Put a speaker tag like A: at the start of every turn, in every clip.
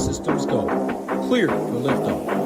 A: systems go. Clear for liftoff.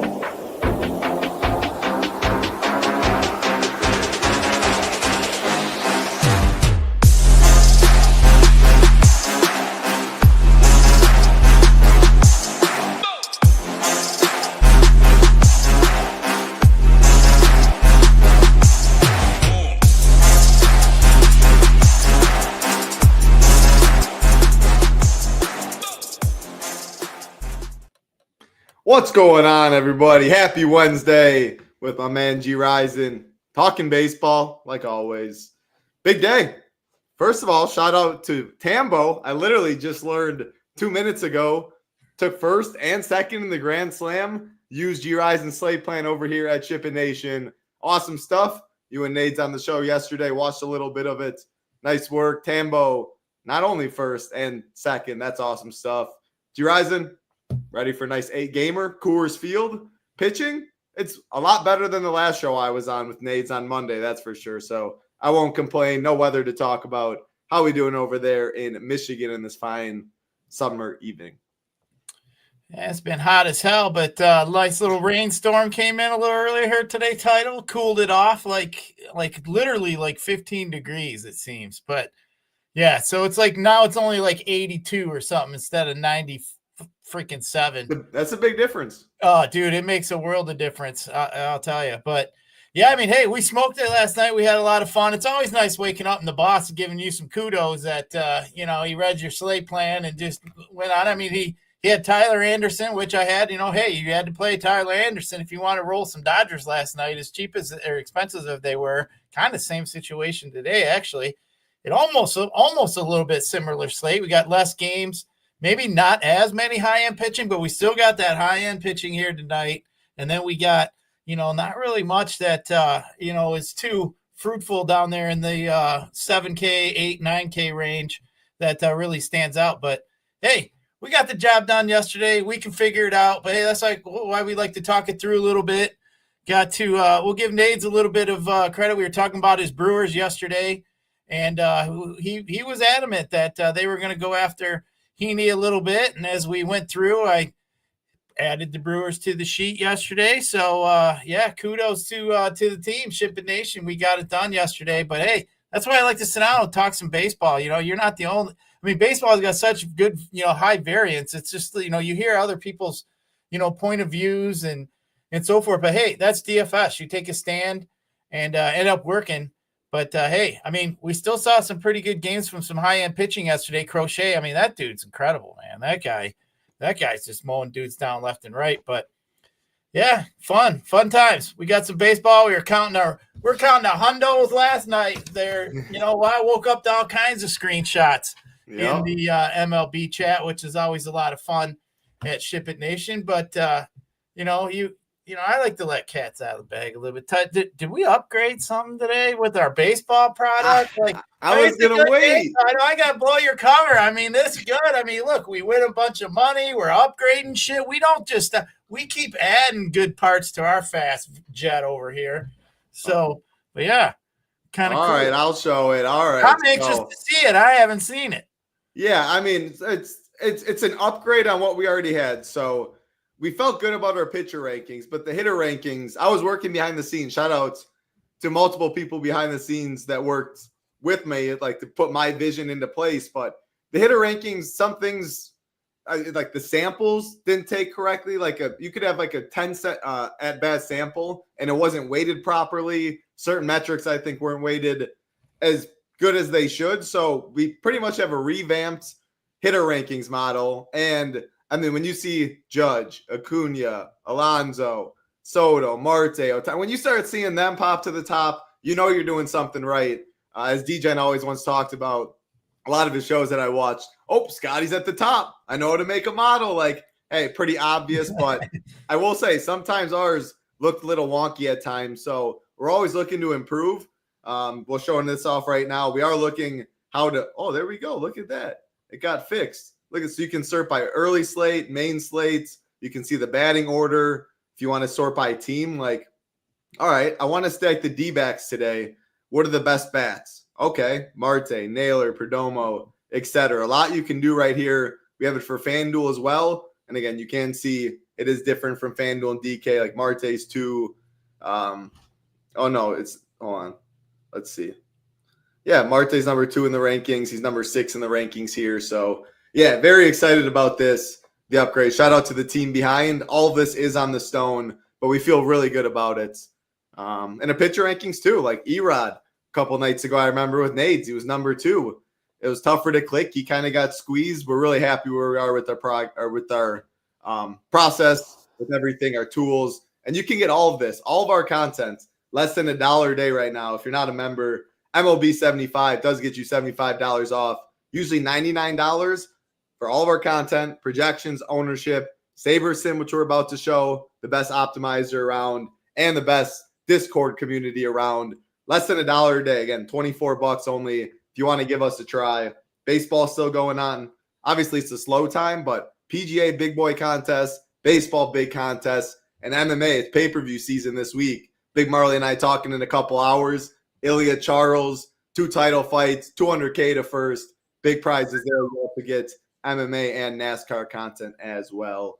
B: What's going on, everybody? Happy Wednesday with my man Gyiraszin. Talking baseball, like always. Big day. First of all, shout out to Tambo. I literally just learned 2 minutes ago, took first and second in the Grand Slam. Used Gyirazin's slate plan over here at SHIPIT Nation. Awesome stuff. You and Nade's on the show yesterday. Watched a little bit of it. Nice work. Tambo, not only first and second. That's awesome stuff. Gyiraszin, ready for a nice 8-gamer, Coors Field. Pitching, it's a lot better than the last show I was on with Nades on Monday, that's for sure. So I won't complain. No weather to talk about. How we doing over there in Michigan in this fine summer evening?
C: Yeah, it's been hot as hell, but nice little rainstorm came in a little earlier here today. Title cooled it off like literally like 15 degrees, it seems. But yeah, so it's like now it's only like 82 or something instead of 90 freaking 7.
B: That's a big difference.
C: Oh, dude, it makes a world of difference. I'll tell you. But yeah, I mean, hey, we smoked it last night. We had a lot of fun. It's always nice waking up and the boss is giving you some kudos that, he read your slate plan and just went on. I mean, he had Tyler Anderson, which I had, hey, you had to play Tyler Anderson if you want to roll some Dodgers last night, as cheap as or expensive as they were. Kind of same situation today, actually. It almost a little bit similar slate. We got less games. Maybe not as many high-end pitching, but we still got that high-end pitching here tonight. And then we got, not really much that, is too fruitful down there in the 7K, 8, 9K range that really stands out. But, hey, we got the job done yesterday. We can figure it out. But, hey, that's like why we like to talk it through a little bit. Got to we'll give Nades a little bit of credit. We were talking about his Brewers yesterday, and he was adamant that they were going to go after Heaney a little bit, and as we went through, I added the Brewers to the sheet yesterday. So, kudos to the team, SHIPIT Nation. We got it done yesterday. But, hey, that's why I like to sit down and talk some baseball. You're not the only – I mean, baseball has got such good, high variance. It's just, you hear other people's, point of views and so forth. But, hey, that's DFS. You take a stand and end up working. But, hey, I mean, we still saw some pretty good games from some high-end pitching yesterday. Crochet, I mean, that dude's incredible, man. That guy's just mowing dudes down left and right. But, yeah, fun times. We got some baseball. We're counting our hundos last night there. I woke up to all kinds of screenshots in the MLB chat, which is always a lot of fun at SHIPIT Nation. But, I like to let cats out of the bag a little bit. Did we upgrade something today with our baseball product?
B: I was going to wait.
C: I got to blow your cover. I mean, this is good. I mean, look, we win a bunch of money. We're upgrading shit. We don't just we keep adding good parts to our fast jet over here. So, but yeah, kind of cool.
B: All right, I'll show it. All right.
C: I'm anxious to see it. I haven't seen it.
B: Yeah, I mean, it's an upgrade on what we already had. So, we felt good about our pitcher rankings, but the hitter rankings, I was working behind the scenes. Shout outs to multiple people behind the scenes that worked with me, like to put my vision into place. But the hitter rankings, some things like the samples didn't take correctly. You could have like a 10 set at bat sample and it wasn't weighted properly. Certain metrics I think weren't weighted as good as they should. So we pretty much have a revamped hitter rankings model. And I mean, when you see Judge, Acuna, Alonso, Soto, Marte, when you start seeing them pop to the top, you're doing something right. As DJN always once talked about a lot of his shows that I watched. Oh, Scotty's at the top. I know how to make a model. Hey, pretty obvious. But I will say sometimes ours looked a little wonky at times. So we're always looking to improve. We're showing this off right now. We are looking how to – there we go. Look at that. It got fixed. So you can sort by early slate, main slates. You can see the batting order. If you want to sort by team, all right, I want to stack the D-backs today. What are the best bats? Okay, Marte, Naylor, Perdomo, etc. A lot you can do right here. We have it for FanDuel as well. And again, you can see it is different from FanDuel and DK, like Marte's 2. Hold on. Let's see. Yeah, Marte's number 2 in the rankings. He's number 6 in the rankings here. So, yeah, very excited about this, the upgrade. Shout out to the team behind. All of this is on the stone, but we feel really good about it. And the pitcher rankings too, like Erod a couple nights ago, I remember with Nades, he was number 2. It was tougher to click. He kind of got squeezed. We're really happy where we are with our process, with everything, our tools. And you can get all of this, all of our content, less than $1 a day right now. If you're not a member, MLB 75 does get you $75 off, usually $99 for all of our content, projections, ownership, SaberSim, which we're about to show, the best optimizer around, and the best Discord community around. Less than $1 a day. Again, $24 only if you want to give us a try. Baseball's still going on. Obviously, it's a slow time, but PGA big boy contest, baseball big contest, and MMA, it's pay-per-view season this week. Big Marley and I talking in a couple hours. Ilya Charles, 2 title fights, $200K to first. Big prizes there. We'll have to get MMA and NASCAR content as well.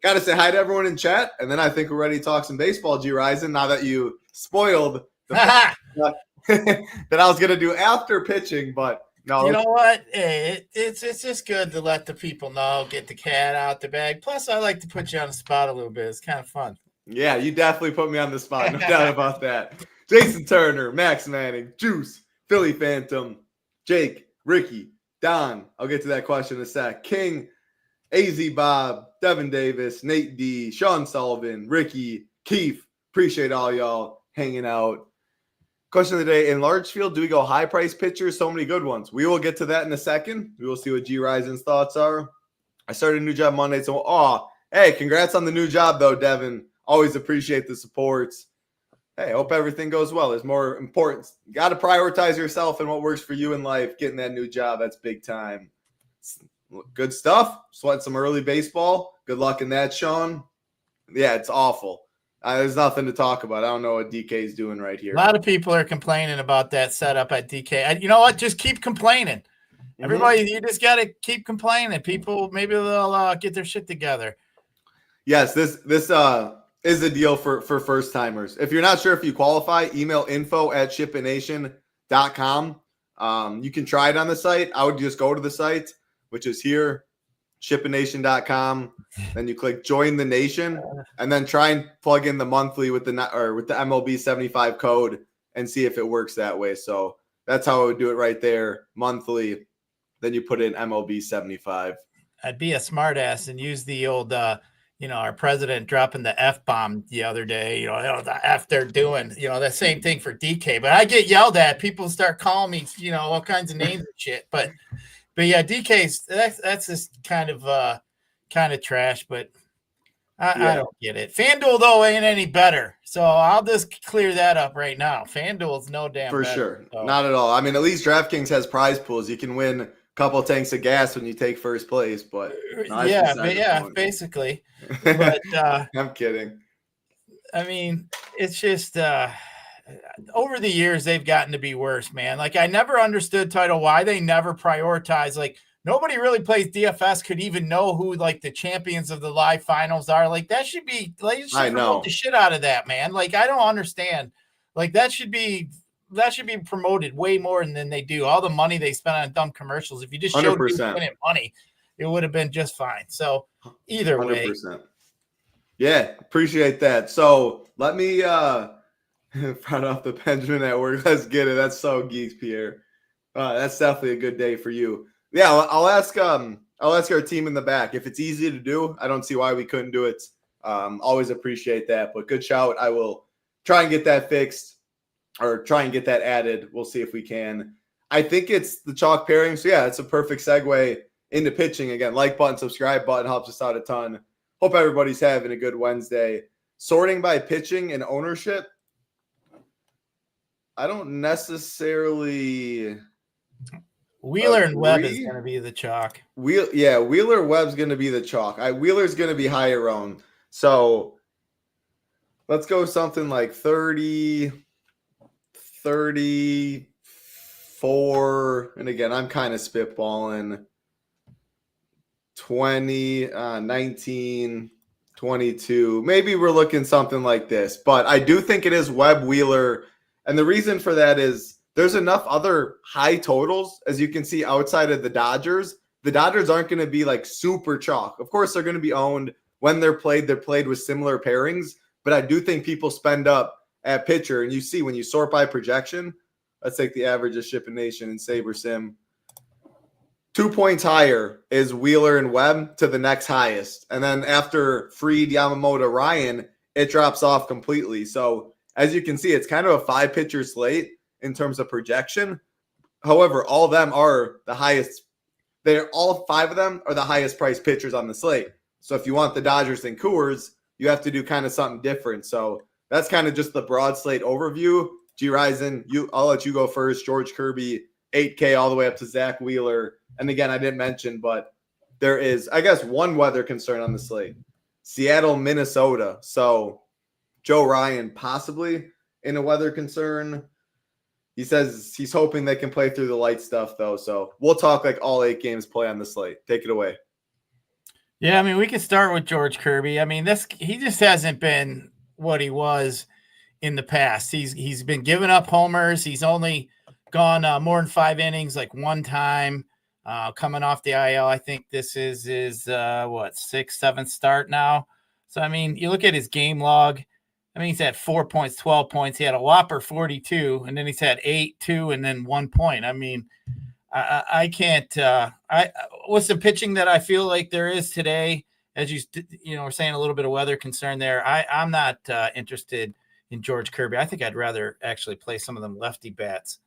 B: Got to say hi to everyone in chat, and then I think we're ready to talk some baseball, Gyiraszin, now that you spoiled the that I was going to do after pitching, but no.
C: You know what? Hey, it's just good to let the people know, get the cat out the bag. Plus, I like to put you on the spot a little bit. It's kind of fun.
B: Yeah, you definitely put me on the spot. No doubt about that. Jason Turner, Max Manning, Juice, Philly Phantom, Jake, Ricky, Don. I'll get to that question in a sec. King, AZ Bob, Devin Davis, Nate D, Sean Sullivan, Ricky, Keith. Appreciate all y'all hanging out. Question of the day, in large field, do we go high price pitchers? So many good ones. We will get to that in a second. We will see what Gyiraszyn's thoughts are. I started a new job Monday. So, hey, congrats on the new job, though, Devin. Always appreciate the support. Hey, hope everything goes well. There's more important. You got to prioritize yourself and what works for you in life. Getting that new job, that's big time. Good stuff. Sweat some early baseball. Good luck in that, Sean. Yeah, it's awful. There's nothing to talk about. I don't know what DK is doing right here.
C: A lot of people are complaining about that setup at DK. You know what? Just keep complaining. Everybody, you just got to keep complaining. People, maybe they'll get their shit together.
B: Yes, this is a deal for first timers. If you're not sure if you qualify, email info@shipitnation.com. You can try it on the site. I would just go to the site, which is here, shipitnation.com. Then you click join the nation, and then try and plug in the monthly with the MLB 75 code and see if it works that way. So that's how I would do it right there, monthly. Then you put in MLB 75.
C: I'd be a smartass and use the old our president dropping the F-bomb the other day, the F they're doing, the same thing for DK. But I get yelled at. People start calling me, all kinds of names and shit. But yeah, DK's that's just kind of trash. But I don't get it. FanDuel, though, ain't any better. So I'll just clear that up right now. FanDuel's no damn
B: for
C: better,
B: sure.
C: So.
B: Not at all. I mean, at least DraftKings has prize pools. You can win couple tanks of gas when you take first place, but
C: basically. But
B: I'm kidding.
C: I mean, it's just over the years they've gotten to be worse, man. Like I never understood why they never prioritize. Like nobody really plays DFS could even know who like the champions of the live finals are. Like that should be promote the shit out of that, man. Like I don't understand. Like that should be promoted way more than they do. All the money they spend on dumb commercials. If you just showed people winning money, it would have been just fine. So either 100%. Way.
B: Yeah, appreciate that. So let me front off the Benjamin Network. Let's get it. That's so geeks, Pierre. That's definitely a good day for you. Yeah, I'll ask our team in the back. If it's easy to do, I don't see why we couldn't do it. Always appreciate that. But good shout. I will try and get that fixed. Or try and get that added. We'll see if we can. I think it's the chalk pairing. So, yeah, it's a perfect segue into pitching. Again, like button, subscribe button helps us out a ton. Hope everybody's having a good Wednesday. Sorting by pitching and ownership. I don't necessarily
C: Wheeler and Webb is going to be the chalk.
B: Wheeler Webb's going to be the chalk. Wheeler's going to be higher owned. So let's go something like 34, and again, I'm kind of spitballing 20, 19, 22. Maybe we're looking something like this. But I do think it is Webb, Wheeler. And the reason for that is there's enough other high totals, as you can see, outside of the Dodgers. The Dodgers aren't going to be like super chalk. Of course, they're going to be owned when they're played with similar pairings. But I do think people spend up at pitcher. And you see when you sort by projection, let's take the average of SHIPIT Nation and Saber Sim. 2 points higher is Wheeler and Webb to the next highest. And then after Fried, Yamamoto, Ryan, it drops off completely. So as you can see, it's kind of a 5-pitcher slate in terms of projection. However, all of them are the highest. All 5 of them are the highest priced pitchers on the slate. So if you want the Dodgers and Coors, you have to do kind of something different. So that's kind of just the broad slate overview. Gyiraszin, I'll let you go first. George Kirby, 8K all the way up to Zach Wheeler. And again, I didn't mention, but there is, I guess, one weather concern on the slate. Seattle, Minnesota. So Joe Ryan possibly in a weather concern. He says he's hoping they can play through the light stuff, though. So we'll talk like all 8 games play on the slate. Take it away.
C: Yeah, I mean, we could start with George Kirby. I mean, he just hasn't been what he was in the past. He's been giving up homers. He's only gone more than 5 innings like one time. Coming off the IL, I think this is his 6th, 7th start now. So I mean, you look at his game log. I mean, he's had 4 points, 12 points. He had a whopper 42, and then he's had 8, 2, and then 1 point. I mean, I can't. With the pitching that I feel like there is today, as you know, we're saying a little bit of weather concern there. I'm not interested in George Kirby. I think I'd rather actually play some of them lefty bats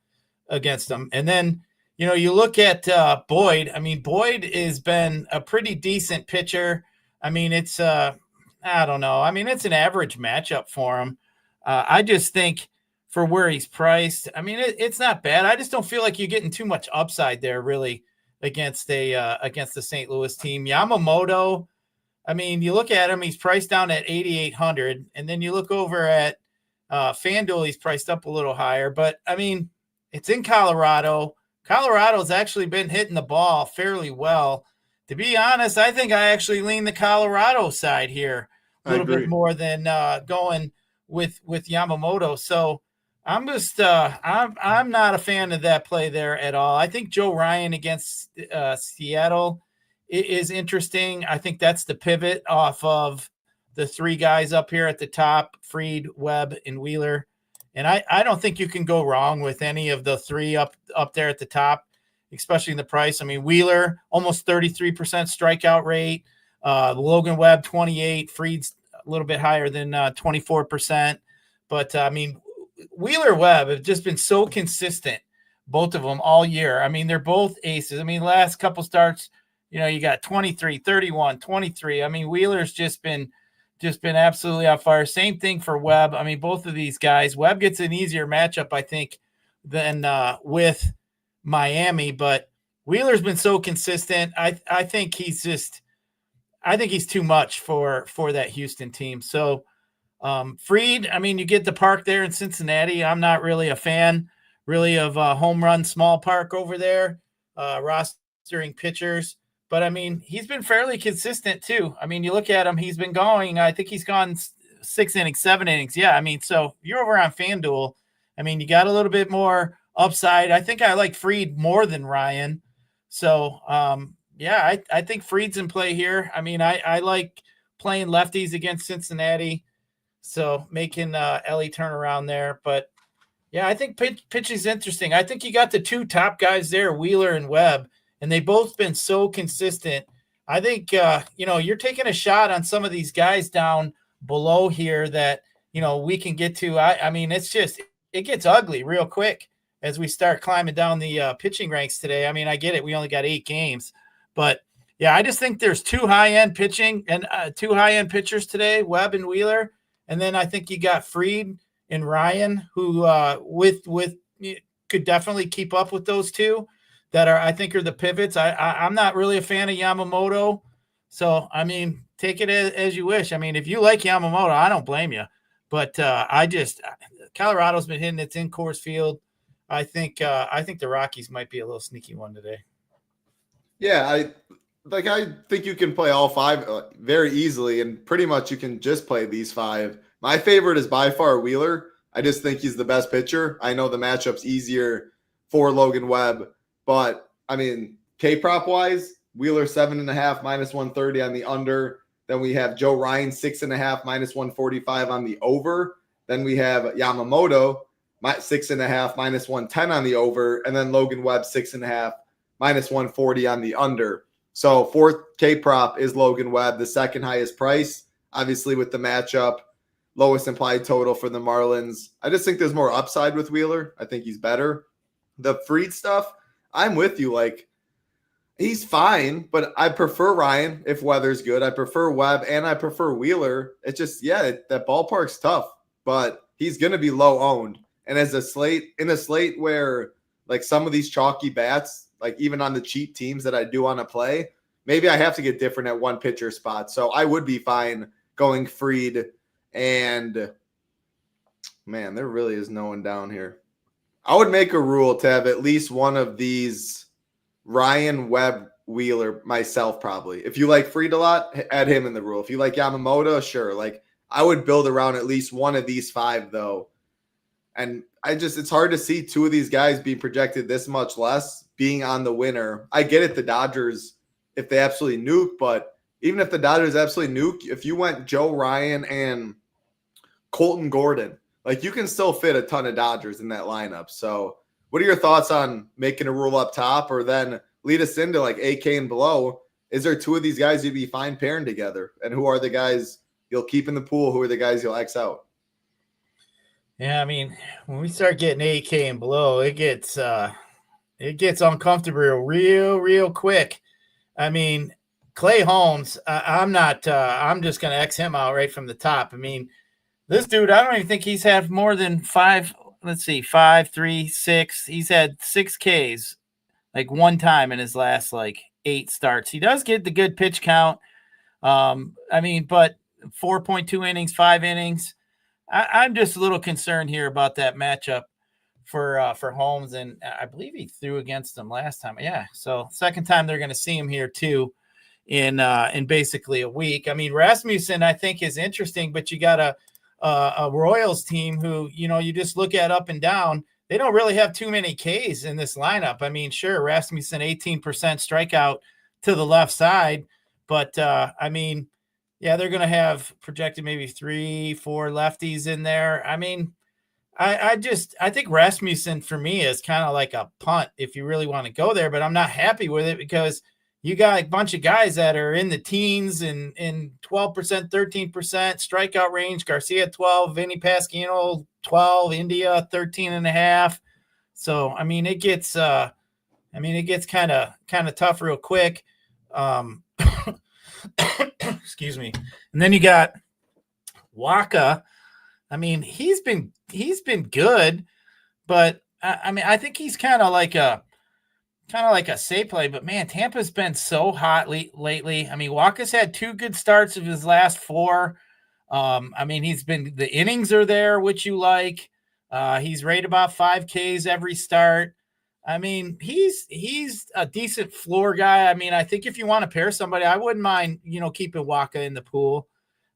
C: against them. And then, you know, you look at Boyd. I mean, Boyd has been a pretty decent pitcher. I mean, it's I don't know. I mean, it's an average matchup for him. I just think for where he's priced, I mean, it's not bad. I just don't feel like you're getting too much upside there, really, against the St. Louis team. Yamamoto, I mean, you look at him, he's priced down at 8,800, and then you look over at FanDuel, he's priced up a little higher. But I mean, it's in Colorado. Colorado's actually been hitting the ball fairly well. To be honest, I think I actually lean the Colorado side here a little bit more than going with Yamamoto. So I'm just I'm not a fan of that play there at all. I think Joe Ryan against Seattle is interesting. I think that's the pivot off of the 3 guys up here at the top, Fried, Webb, and Wheeler. And I don't think you can go wrong with any of the 3 up there at the top, especially in the price. I mean, Wheeler, almost 33% strikeout rate. Logan Webb, 28. Fried's a little bit higher than 24%. But, I mean, Wheeler Webb have just been so consistent, both of them all year. I mean, they're both aces. I mean, last couple starts, you know, you got 23, 31, 23. I mean, Wheeler's just been absolutely on fire. Same thing for Webb. I mean, both of these guys. Webb gets an easier matchup, I think, than with Miami, but Wheeler's been so consistent. I think he's too much for that Houston team. So Fried, I mean, you get the park there in Cincinnati. I'm not really a fan really of a home run small park over there, rostering pitchers. But, I mean, he's been fairly consistent, too. I mean, you look at him, he's been going, I think he's gone 6 innings, 7 innings. Yeah, I mean, so you're over on FanDuel. I mean, you got a little bit more upside. I think I like Fried more than Ryan. So, yeah, I think Fried's in play here. I mean, I like playing lefties against Cincinnati. So making Ellie turn around there. But, yeah, I think pitching's interesting. I think you got the 2 top guys there, Wheeler and Webb. And they've both been so consistent. I think, you know, you're taking a shot on some of these guys down below here that, you know, we can get to. I mean, it gets ugly real quick as we start climbing down the pitching ranks today. I mean, I get it. We only got 8 games. But, yeah, I just think there's 2 high-end pitching and 2 high-end pitchers today, Webb and Wheeler. And then I think you got Fried and Ryan, who could definitely keep up with those 2. That I think are the pivots. I'm not really a fan of Yamamoto. So, I mean, take it as you wish. I mean, if you like Yamamoto, I don't blame you. But Colorado's been hitting its in-course field. I think the Rockies might be a little sneaky one today.
B: Yeah, like I think you can play all five very easily, and pretty much you can just play these five. My favorite is by far Wheeler. I just think he's the best pitcher. I know the matchup's easier for Logan Webb, but I mean, K-prop wise, Wheeler 7.5 -130 on the under. Then we have Joe Ryan 6.5 -145 on the over. Then we have Yamamoto 6.5 -110 on the over, and then Logan Webb 6.5 -140 on the under. So fourth K-prop is Logan Webb, the second highest price, obviously with the matchup, lowest implied total for the Marlins. I just think there's more upside with Wheeler. I think he's better. The Fried stuff, I'm with you. Like, he's fine, but I prefer Ryan if weather's good. I prefer Webb, and I prefer Wheeler. It's just, that ballpark's tough, but he's going to be low owned. And as a slate where like some of these chalky bats, like even on the cheap teams that I do want to play, maybe I have to get different at one pitcher spot. So I would be fine going Fried, and man, there really is no one down here. I would make a rule to have at least one of these Ryan, Webb, Wheeler, myself probably. If you like Fried a lot, add him in the rule. If you like Yamamoto, sure. Like, I would build around at least one of these five though. And it's hard to see two of these guys being projected this much less being on the winner. I get it, the Dodgers, if they absolutely nuke, but even if the Dodgers absolutely nuke, if you went Joe Ryan and Colton Gordon, like, you can still fit a ton of Dodgers in that lineup. So what are your thoughts on making a rule up top, or then lead us into like AK and below? Is there two of these guys you'd be fine pairing together? And who are the guys you'll keep in the pool? Who are the guys you'll X out?
C: Yeah, I mean, when we start getting AK and below, it gets uncomfortable real quick. I mean, Clay Holmes, I'm just going to X him out right from the top. I mean, this dude, I don't even think he's had more than 5, 3, 6. He's had 6 Ks like one time in his last like 8 starts. He does get the good pitch count. I mean, but 4.2 innings, 5 innings. I'm just a little concerned here about that matchup for Holmes, and I believe he threw against them last time. Yeah, so second time they're going to see him here too in basically a week. I mean, Rasmussen I think is interesting, but you got a Royals team who, you just look at up and down. They don't really have too many Ks in this lineup. I mean, sure, Rasmussen 18% strikeout to the left side, but I mean, yeah, they're going to have projected maybe 3-4 lefties in there. I mean, I think Rasmussen for me is kind of like a punt if you really want to go there, but I'm not happy with it because you got a bunch of guys that are in the teens and 12%, 13% strikeout range. Garcia 12, Vinny Pasquino 12, India 13.5. So I mean, it gets kind of tough real quick. Excuse me. And then you got Waka. I mean, he's been good, but I mean, I think he's kind of like a safe play, but man, Tampa's been so hot lately. I mean, Waka's had 2 good starts of his last 4. I mean, the innings are there, which you like. He's right about 5 Ks every start. I mean, he's a decent floor guy. I mean, I think if you want to pair somebody, I wouldn't mind, keeping Waka in the pool.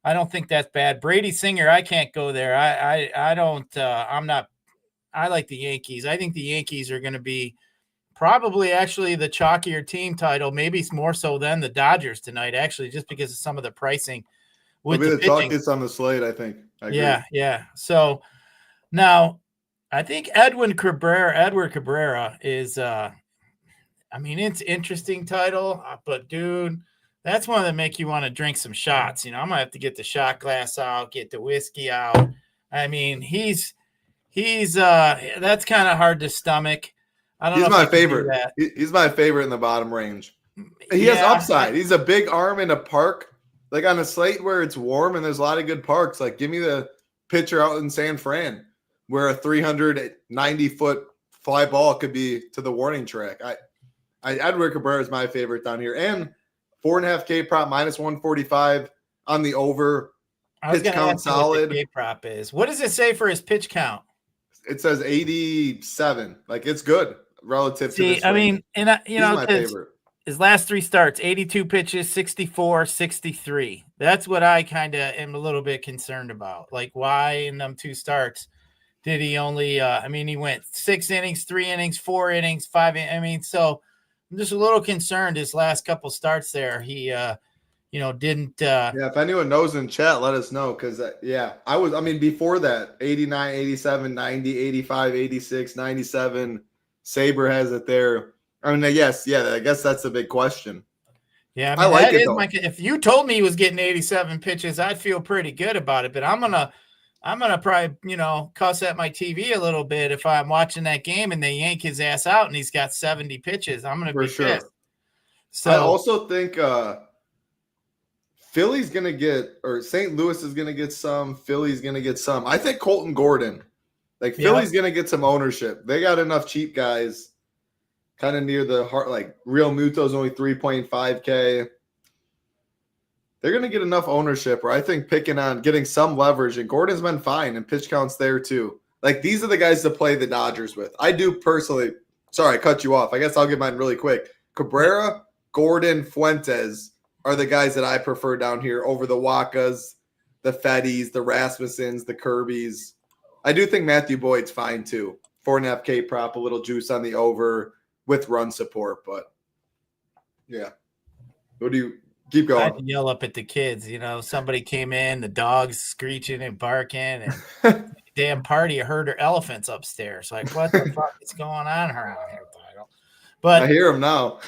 C: I don't think that's bad. Brady Singer, I can't go there. I don't. I like the Yankees. I think the Yankees are going to be probably actually the chalkier team title, maybe more so than the Dodgers tonight, actually, just because of some of the pricing.
B: With the chalkiest on the slate, I think. I agree.
C: Yeah. So now, I think Edward Cabrera is, I mean, it's interesting title, but dude, that's one that make you want to drink some shots. I'm gonna have to get the shot glass out, get the whiskey out. I mean, he's that's kind of hard to stomach. I don't know.
B: He's my favorite. He's my favorite in the bottom range. He has upside. He's a big arm in a park, like on a slate where it's warm and there's a lot of good parks. Like, give me the pitcher out in San Fran, where a 390-foot fly ball could be to the warning track. Edward Cabrera is my favorite down here. And 4.5 K prop -145 on the over. Pitch count solid.
C: What the K prop is. What does it say for his pitch count?
B: It says 87. Like, it's good relative to this.
C: I mean, and
B: he's my favorite.
C: his last 3 starts, 82 pitches, 64, 63. That's what I kind of am a little bit concerned about. Like, why in them 2 starts did he only, he went 6 innings, 3 innings, 4 innings, 5. So I'm just a little concerned his last couple starts there. He, didn't.
B: Yeah, if anyone knows in chat, let us know. Because, before that, 89, 87, 90, 85, 86, 97, Saber has it there. I guess that's the big question.
C: Yeah,
B: I like it,
C: if you told me he was getting 87 pitches, I'd feel pretty good about it. But I'm gonna probably, cuss at my TV a little bit if I'm watching that game and they yank his ass out and he's got 70 pitches. I'm gonna be pissed. So
B: I also think Philly's gonna get, or St. Louis is gonna get some. Philly's gonna get some. I think Colton Gordon, Philly's gonna get some ownership. They got enough cheap guys, kind of near the heart. Like Real Muto's only 3.5K. They're gonna get enough ownership, or I think picking on getting some leverage. And Gordon's been fine, and pitch counts there too. Like these are the guys to play the Dodgers with. I do personally. Sorry, I cut you off. I guess I'll get mine really quick. Cabrera, Gordon, Fuentes are the guys that I prefer down here over the Wakas, the Fettys, the Rasmussens, the Kirbys. I do think Matthew Boyd's fine too. 4.5K prop, a little juice on the over with run support. But yeah, what do you keep going?
C: I had to yell up at the kids. Somebody came in, the dogs screeching and barking, and damn party of herder elephants upstairs. Like, what the fuck is going on around here, Title? But
B: I hear him now.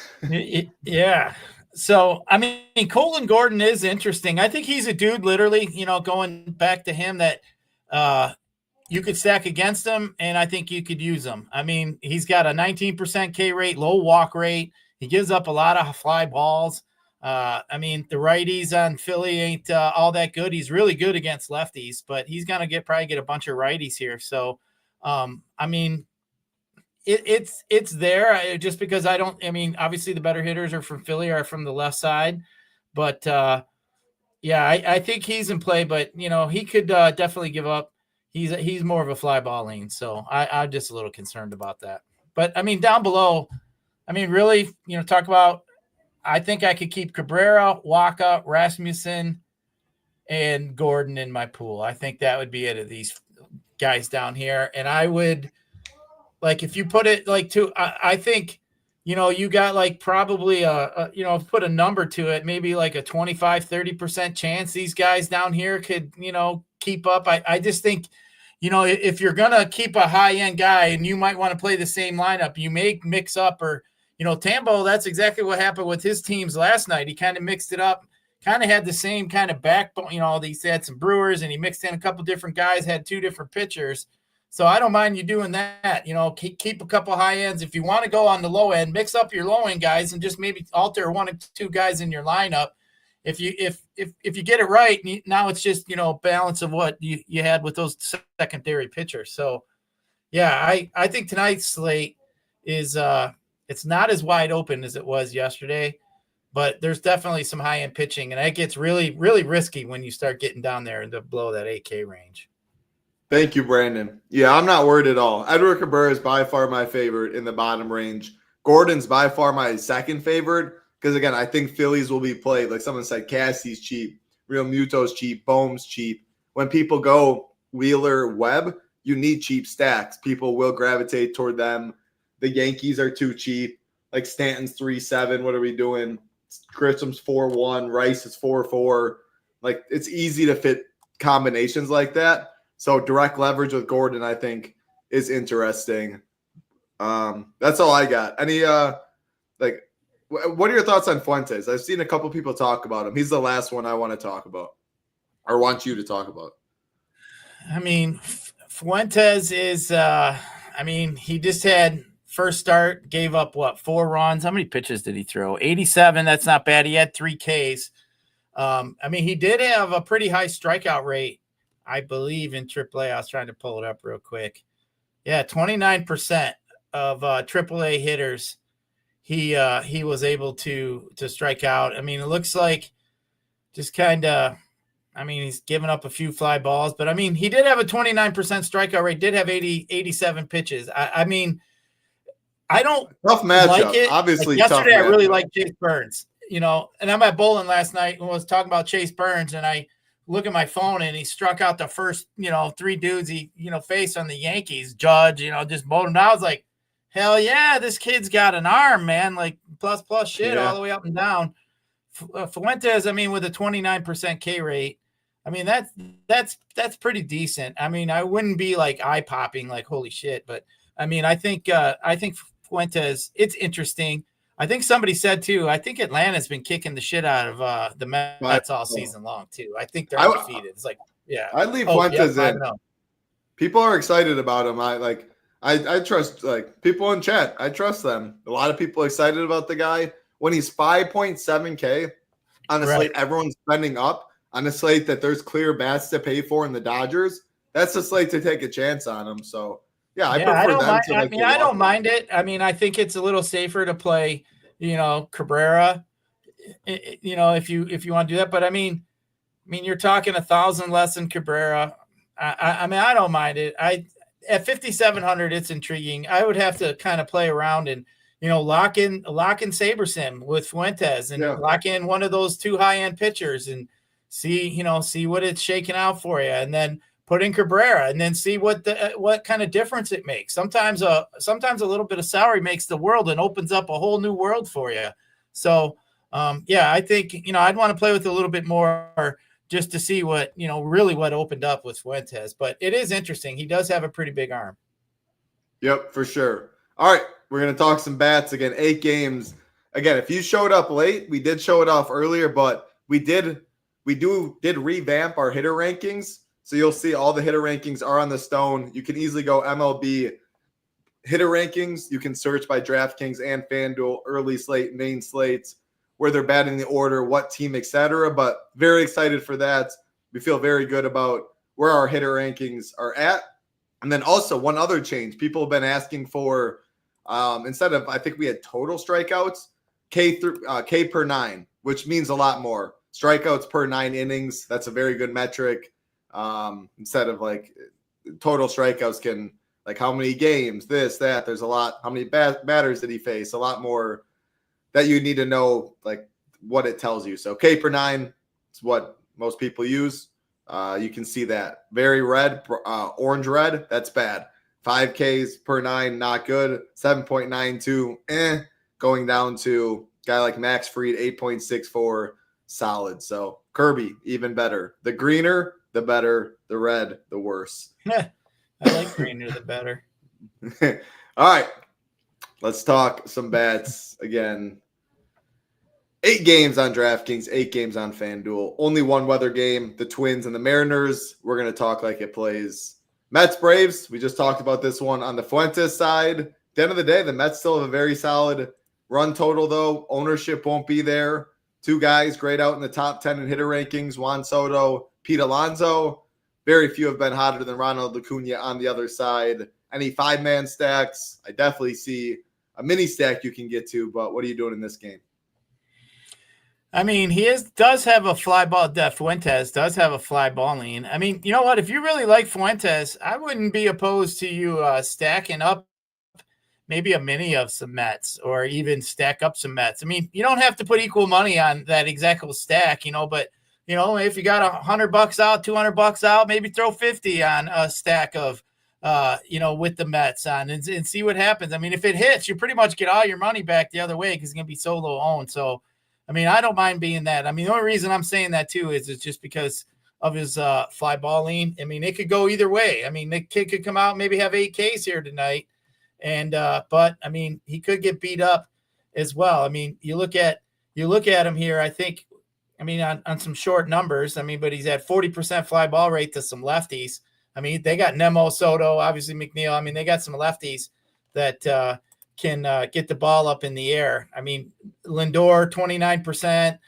C: Yeah. So, Colton Gordon is interesting. I think he's a dude, literally, going back to him that you could stack against him, and I think you could use him. He's got a 19% K rate, low walk rate. He gives up a lot of fly balls. The righties on Philly ain't all that good. He's really good against lefties, but he's going to probably get a bunch of righties here. So, it's there just because obviously the better hitters are from Philly are from the left side, but I think he's in play, but he could definitely give up. He's more of a fly ball lane. So I'm just a little concerned about that, but down below, really, talk about, I think I could keep Cabrera, Waka, Rasmussen, and Gordon in my pool. I think that would be it of these guys down here. And I would, if you put it I think, you got probably put a number to it, maybe a 25-30% chance these guys down here could, keep up. I just think, if you're going to keep a high end guy and you might want to play the same lineup, you may mix up or, Tambo, that's exactly what happened with his teams last night. He kind of mixed it up, kind of had the same kind of backbone. He had some Brewers and he mixed in a couple different guys, had 2 different pitchers. So I don't mind you doing that. Keep a couple high ends. If you want to go on the low end, mix up your low end guys and just maybe alter 1 or 2 guys in your lineup. If you get it right, now it's just, balance of what you had with those secondary pitchers. So, yeah, I think tonight's slate is it's not as wide open as it was yesterday, but there's definitely some high-end pitching, and that gets really, really risky when you start getting down there into below that 8K range.
B: Thank you, Brandon. Yeah, I'm not worried at all. Edward Cabrera is by far my favorite in the bottom range. Gordon's by far my second favorite because, again, I think Phillies will be played. Like someone said, Cassie's cheap, Real Muto's cheap, Bohm's cheap. When people go Wheeler, Webb, you need cheap stacks. People will gravitate toward them. The Yankees are too cheap. Like Stanton's 3.7. What are we doing? Grissom's 4.1. Rice is 4.4. Like it's easy to fit combinations like that. So direct leverage with Gordon, I think, is interesting. That's all I got. Any what are your thoughts on Fuentes? I've seen a couple people talk about him. He's the last one I want to talk about, or want you to talk about.
C: Fuentes is. He just had first start, gave up 4 runs. How many pitches did he throw? 87. That's not bad. He had 3 Ks. He did have a pretty high strikeout rate, I believe, in AAA. I was trying to pull it up real quick. Yeah, 29% of AAA hitters he was able to strike out. It looks like just kind of he's given up a few fly balls, but he did have a 29% strikeout rate, did have 87 pitches. I don't
B: Tough matchup.
C: like it.
B: Obviously,
C: like yesterday
B: tough
C: I really
B: matchup.
C: liked Chase Burns, and I'm at bowling last night and was talking about Chase Burns, and I look at my phone and he struck out the first, 3 dudes he, faced on the Yankees. Judge, just bowled him down. I was like, hell yeah, this kid's got an arm, man. Like plus shit all the way up and down. Fuentes, with a 29% K rate. That's pretty decent. I wouldn't be like eye popping, like holy shit, but I think Fuentes, it's interesting. I think somebody said too, I think Atlanta's been kicking the shit out of the Mets all season long too. I think they're undefeated. It's like, yeah.
B: I'd leave Fuentes in. People are excited about him. I trust people in chat. I trust them. A lot of people are excited about the guy. When he's 5.7K on a slate, everyone's spending up on a slate that there's clear bats to pay for in the Dodgers. That's a slate to take a chance on him. So I prefer them to
C: I don't mind it. I think it's a little safer to play, Cabrera, if you want to do that. But you're talking 1,000 less than Cabrera. I don't mind it. At 5,700, it's intriguing. I would have to kind of play around and, lock in SaberSim with Fuentes and lock in one of those 2 high-end pitchers and see what it's shaking out for you. And then put in Cabrera and then see what kind of difference it makes. Sometimes a little bit of salary makes the world and opens up a whole new world for you. So, I think, I'd want to play with a little bit more just to see what, really what opened up with Fuentes. But it is interesting. He does have a pretty big arm.
B: Yep, for sure. All right, we're going to talk some bats again. 8 games. Again, if you showed up late, we did show it off earlier, but we did revamp our hitter rankings. So you'll see all the hitter rankings are on the stone. You can easily go MLB hitter rankings. You can search by DraftKings and FanDuel, early slate, main slates, where they're batting the order, what team, etc. But very excited for that. We feel very good about where our hitter rankings are at. And then also one other change. People have been asking for, instead of, I think we had total strikeouts, K per 9, which means a lot more. Strikeouts per 9 innings. That's a very good metric. Instead of total strikeouts can how many games, this, that, there's a lot, how many batters did he face, a lot more that you need to know what it tells you. So K per 9 is what most people use. You can see that very red, orange red, that's bad. 5Ks per 9, not good. 7.92, going down to guy like Max Fried, 8.64, solid. So Kirby, even better. The greener, the better. The red, the worse.
C: I like greener, the better.
B: All right. Let's talk some bats again. 8 games on DraftKings, 8 games on FanDuel. Only one weather game, the Twins and the Mariners. We're going to talk like it plays. Mets, Braves, we just talked about this one on the Fuentes side. At the end of the day, the Mets still have a very solid run total, though. Ownership won't be there. 2 guys grayed out in the top 10 in hitter rankings, Juan Soto, Pete Alonso. Very few have been hotter than Ronald Acuna on the other side. Any 5-man stacks? I definitely see a mini stack you can get to, but what are you doing in this game?
C: Does have a fly ball. Fuentes does have a fly ball lean. You know what? If you really like Fuentes, I wouldn't be opposed to you stacking up maybe a mini of some Mets or even stack up some Mets. You don't have to put equal money on that exact stack, but if you got $100 out, $200 out, maybe throw 50 on a stack of, with the Mets on and see what happens. If it hits, you pretty much get all your money back the other way because it's going to be so low owned. So, I don't mind being that. The only reason I'm saying that too is it's just because of his fly ball lean. It could go either way. The kid could come out and maybe have 8 Ks here tonight. And, but he could get beat up as well. You look at him here, I think, on some short numbers, but he's at 40% fly ball rate to some lefties. They got Nemo, Soto, obviously McNeil. They got some lefties that can get the ball up in the air. Lindor, 29%,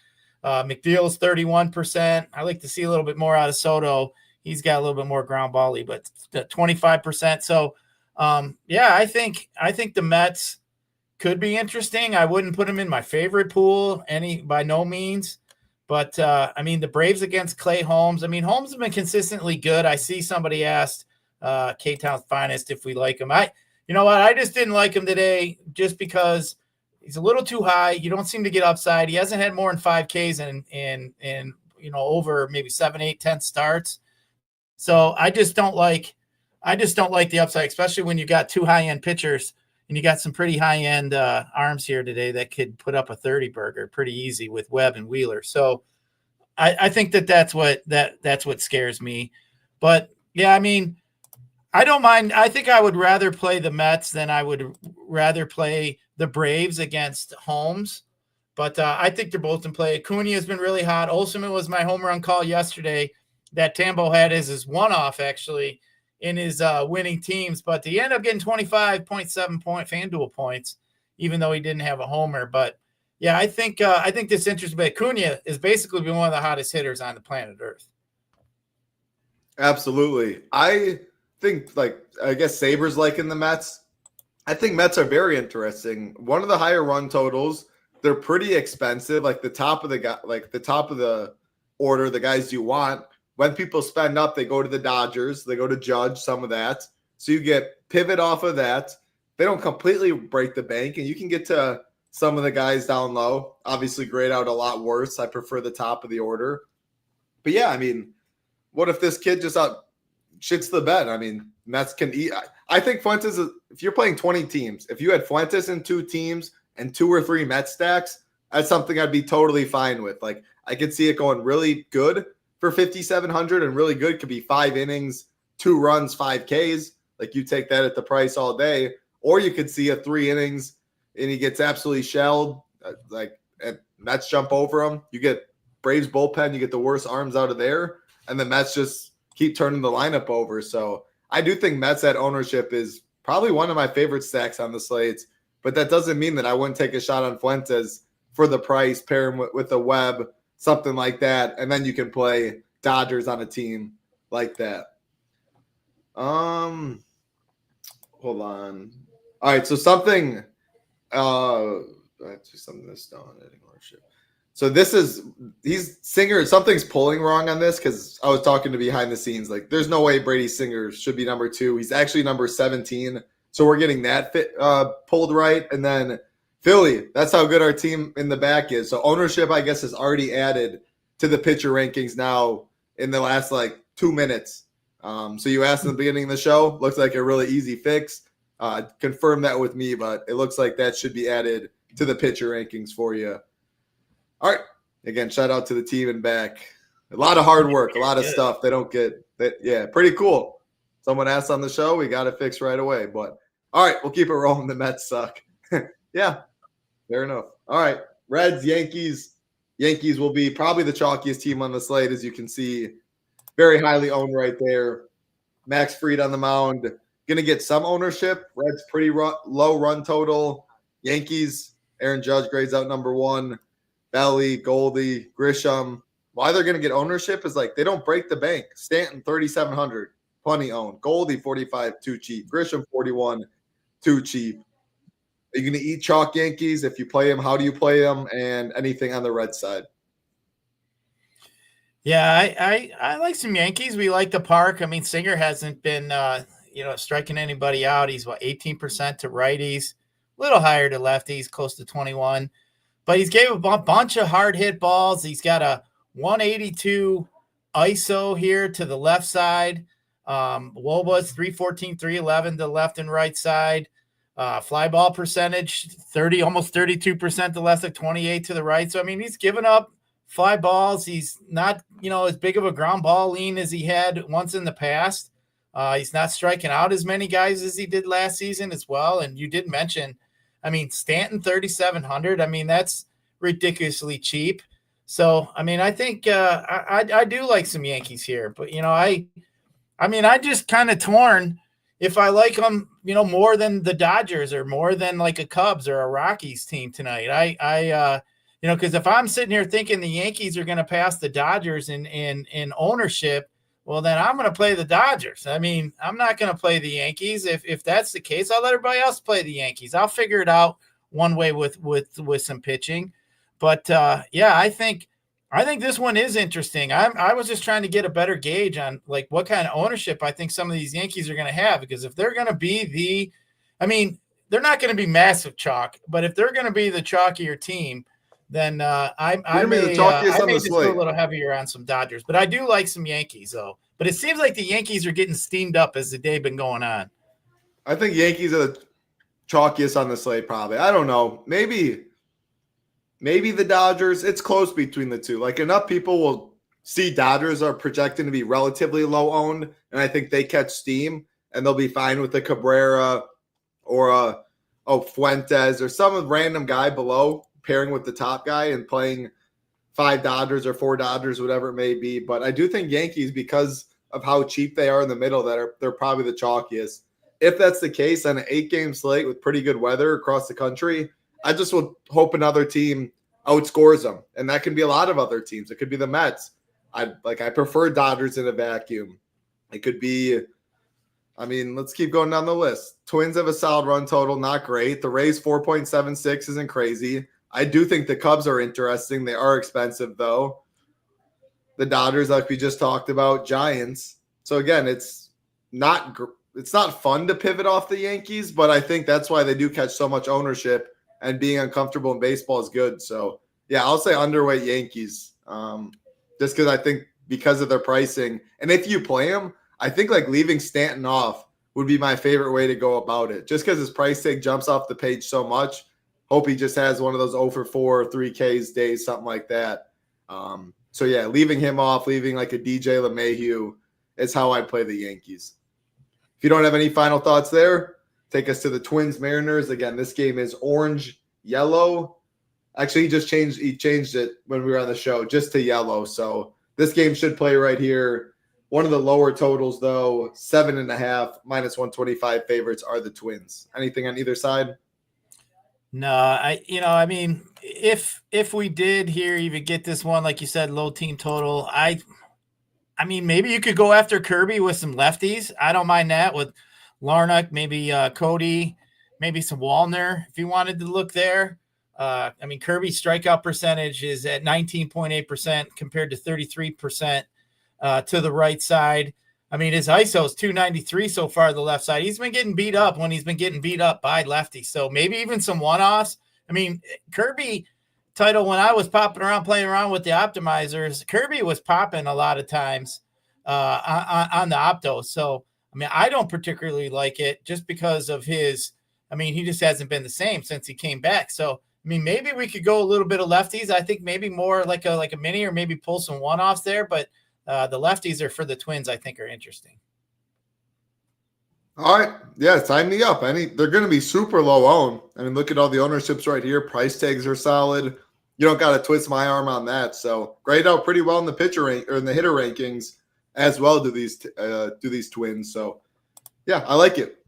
C: McNeil's 31%. I like to see a little bit more out of Soto. He's got a little bit more ground ball-y, but 25%. So, I think the Mets could be interesting. I wouldn't put them in my favorite pool by no means. But, the Braves against Clay Holmes. Holmes has been consistently good. I see somebody asked K-Town's finest if we like him. you know what? I just didn't like him today just because he's a little too high. You don't seem to get upside. He hasn't had more than 5Ks in over maybe 7, 8, 10 starts. So I just don't like the upside, especially when you got two high-end pitchers and you got some pretty high-end arms here today that could put up a 30 burger pretty easy with Webb and Wheeler. So I think that's what scares me. But yeah, I mean, I don't mind. I think I would rather play the Mets than I would rather play the Braves against Holmes. But I think they're both in play. Acuna has been really hot. Olsen was my home run call yesterday that Tambo had as his one-off actually in his winning teams. But he ended up getting 25.7 FanDuel points, even though he didn't have a homer. But yeah, I think this interesting. But Acuna is basically been one of the hottest hitters on the planet Earth.
B: Absolutely. I think, I guess Sabres in the Mets. I think Mets are very interesting. One of the higher run totals. They're pretty expensive. The top of the order, the guys you want. When people spend up, they go to the Dodgers. They go to Judge, some of that. So you get pivot off of that. They don't completely break the bank, and you can get to some of the guys down low. Obviously, grade out a lot worse. I prefer the top of the order. But yeah, I mean, what if this kid just shits the bed? I mean, Mets can eat. I think Fuentes, if you're playing 20 teams, if you had Fuentes in 2 teams and 2 or 3 Mets stacks, that's something I'd be totally fine with. I could see it going really good for 5,700, and really good could be 5 innings, 2 runs, 5 Ks. You take that at the price all day. Or you could see a 3 innings and he gets absolutely shelled. And Mets jump over him. You get Braves bullpen, you get the worst arms out of there, and the Mets just keep turning the lineup over. So I do think Mets at ownership is probably one of my favorite stacks on the slates, but that doesn't mean that I wouldn't take a shot on Fuentes for the price, pair him with a Webb, something like that, and then you can play Dodgers on a team like that. Hold on. All right, so something that's done at ownership. So something's pulling wrong on this, because I was talking to behind the scenes. There's no way Brady Singer should be number 2. He's actually number 17. So we're getting that pulled right. And then Philly, that's how good our team in the back is. So ownership, I guess, is already added to the pitcher rankings now in the last 2 minutes. So you asked in the beginning of the show, looks like a really easy fix. Confirm that with me, but it looks like that should be added to the pitcher rankings for you. All right. Again, shout out to the team in back. A lot of hard work, a lot of stuff they don't get. Yeah, pretty cool. Someone asked on the show, we got it fixed right away. But all right, we'll keep it rolling. The Mets suck. Yeah, fair enough. All right, Reds, Yankees. Yankees will be probably the chalkiest team on the slate, as you can see. Very highly owned right there. Max Fried on the mound. Going to get some ownership. Reds pretty low run total. Yankees, Aaron Judge grades out number 1. Belly, Goldie, Grisham. Why they're going to get ownership is they don't break the bank. Stanton, 3,700. Plenty owned. Goldie, 45, too cheap. Grisham, 41, too cheap. Are you going to eat chalk Yankees? If you play them, how do you play them? And anything on the red side?
C: Yeah, I like some Yankees. We like the park. I mean, Singer hasn't been, striking anybody out. He's 18% to righties, a little higher to lefties, close to 21. But he's gave a bunch of hard hit balls. He's got a 182 ISO here to the left side. Woba's 314, 311 to the left and right side. Fly ball percentage, almost 32% to left, 28 to the right. So, I mean, he's given up fly balls. He's not, as big of a ground ball lean as he had once in the past. He's not striking out as many guys as he did last season as well. And you did mention, I mean, Stanton 3,700. I mean, that's ridiculously cheap. So, I mean, I think I do like some Yankees here, but I just kind of torn if I like them, more than the Dodgers or more than a Cubs or a Rockies team tonight. Because if I'm sitting here thinking the Yankees are going to pass the Dodgers in ownership, well, then I'm going to play the Dodgers. I mean, I'm not going to play the Yankees. If that's the case, I'll let everybody else play the Yankees. I'll figure it out one way with some pitching. But I think this one is interesting. I was just trying to get a better gauge on what kind of ownership I think some of these Yankees are going to have, because if they're going to be I mean, they're not going to be massive chalk, but if they're going to be the chalkier team, then I may just go a little heavier on some Dodgers. But I do like some Yankees, though. But it seems like the Yankees are getting steamed up as the day been going on.
B: I think Yankees are the chalkiest on the slate, probably. I don't know. Maybe the Dodgers. It's close between the two. Like, enough people will see Dodgers are projecting to be relatively low owned, and I think they catch steam, and they'll be fine with a Cabrera or a Fuentes or some random guy below pairing with the top guy and playing 5 Dodgers or 4 Dodgers, whatever it may be. But I do think Yankees, because of how cheap they are in the middle, they're probably the chalkiest. If that's the case on an 8-game slate with pretty good weather across the country, I just would hope another team outscores them. And that can be a lot of other teams. It could be the Mets. I prefer Dodgers in a vacuum. It could be, let's keep going down the list. Twins have a solid run total, not great. The Rays 4.76 isn't crazy. I do think the Cubs are interesting. They are expensive, though. The Dodgers, like we just talked about, Giants. So again, it's not fun to pivot off the Yankees, but I think that's why they do catch so much ownership, and being uncomfortable in baseball is good. So yeah, I'll say underweight Yankees, just because I think because of their pricing, and if you play them, I think like leaving Stanton off would be my favorite way to go about it, just because his price tag jumps off the page so much. Hope he just has one of those 0 for 4, 3Ks days, something like that. So yeah, leaving him off, leaving like a DJ LeMahieu is how I'd play the Yankees. If you don't have any final thoughts there, take us to the Twins Mariners. Again, this game is orange, yellow. Actually, he changed it when we were on the show just to yellow. So this game should play right here. One of the lower totals, though, 7.5 minus 125 favorites are the Twins. Anything on either side?
C: No, if we did here even get this one, like you said, low team total, maybe you could go after Kirby with some lefties. I don't mind that with Larnach, maybe Cody, maybe some Wallner if you wanted to look there. Kirby's strikeout percentage is at 19.8% compared to 33% to the right side. His ISO is 293 so far to the left side. He's been getting beat up when he's been getting beat up by lefties. So maybe even some one-offs. Kirby title, when I was popping around, playing around with the optimizers, Kirby was popping a lot of times on the optos. So, I don't particularly like it just because of his, he just hasn't been the same since he came back. So, maybe we could go a little bit of lefties. I think maybe more like a mini, or maybe pull some one-offs there, but the lefties are for the Twins, I think, are interesting.
B: All right. Yeah, sign me up. They're going to be super low owned. Look at all the ownerships right here. Price tags are solid. You don't got to twist my arm on that. So grade out pretty well in the pitcher or in the hitter rankings as well. Do these Twins? So yeah, I like it.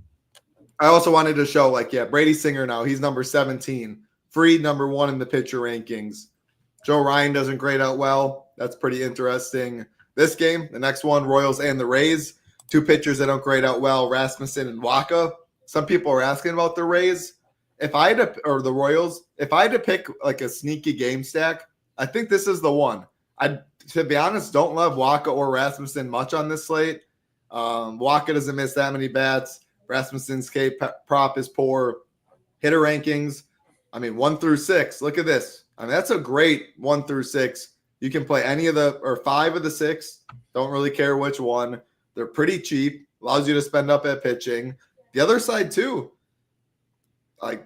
B: I also wanted to show Brady Singer now. He's number 17. Fried number 1 in the pitcher rankings. Joe Ryan doesn't grade out well. That's pretty interesting. This game, the next one, Royals and the Rays. 2 pitchers that don't grade out well, Rasmussen and Waka. Some people are asking about the Rays. Or the Royals, if I had to pick like a sneaky game stack, I think this is the one. To be honest, don't love Waka or Rasmussen much on this slate. Waka doesn't miss that many bats. Rasmussen's K prop is poor. Hitter rankings, 1 through 6. Look at this. That's a great 1 through 6. You can play any of or 5 of the 6. Don't really care which one. They're pretty cheap. Allows you to spend up at pitching. The other side too.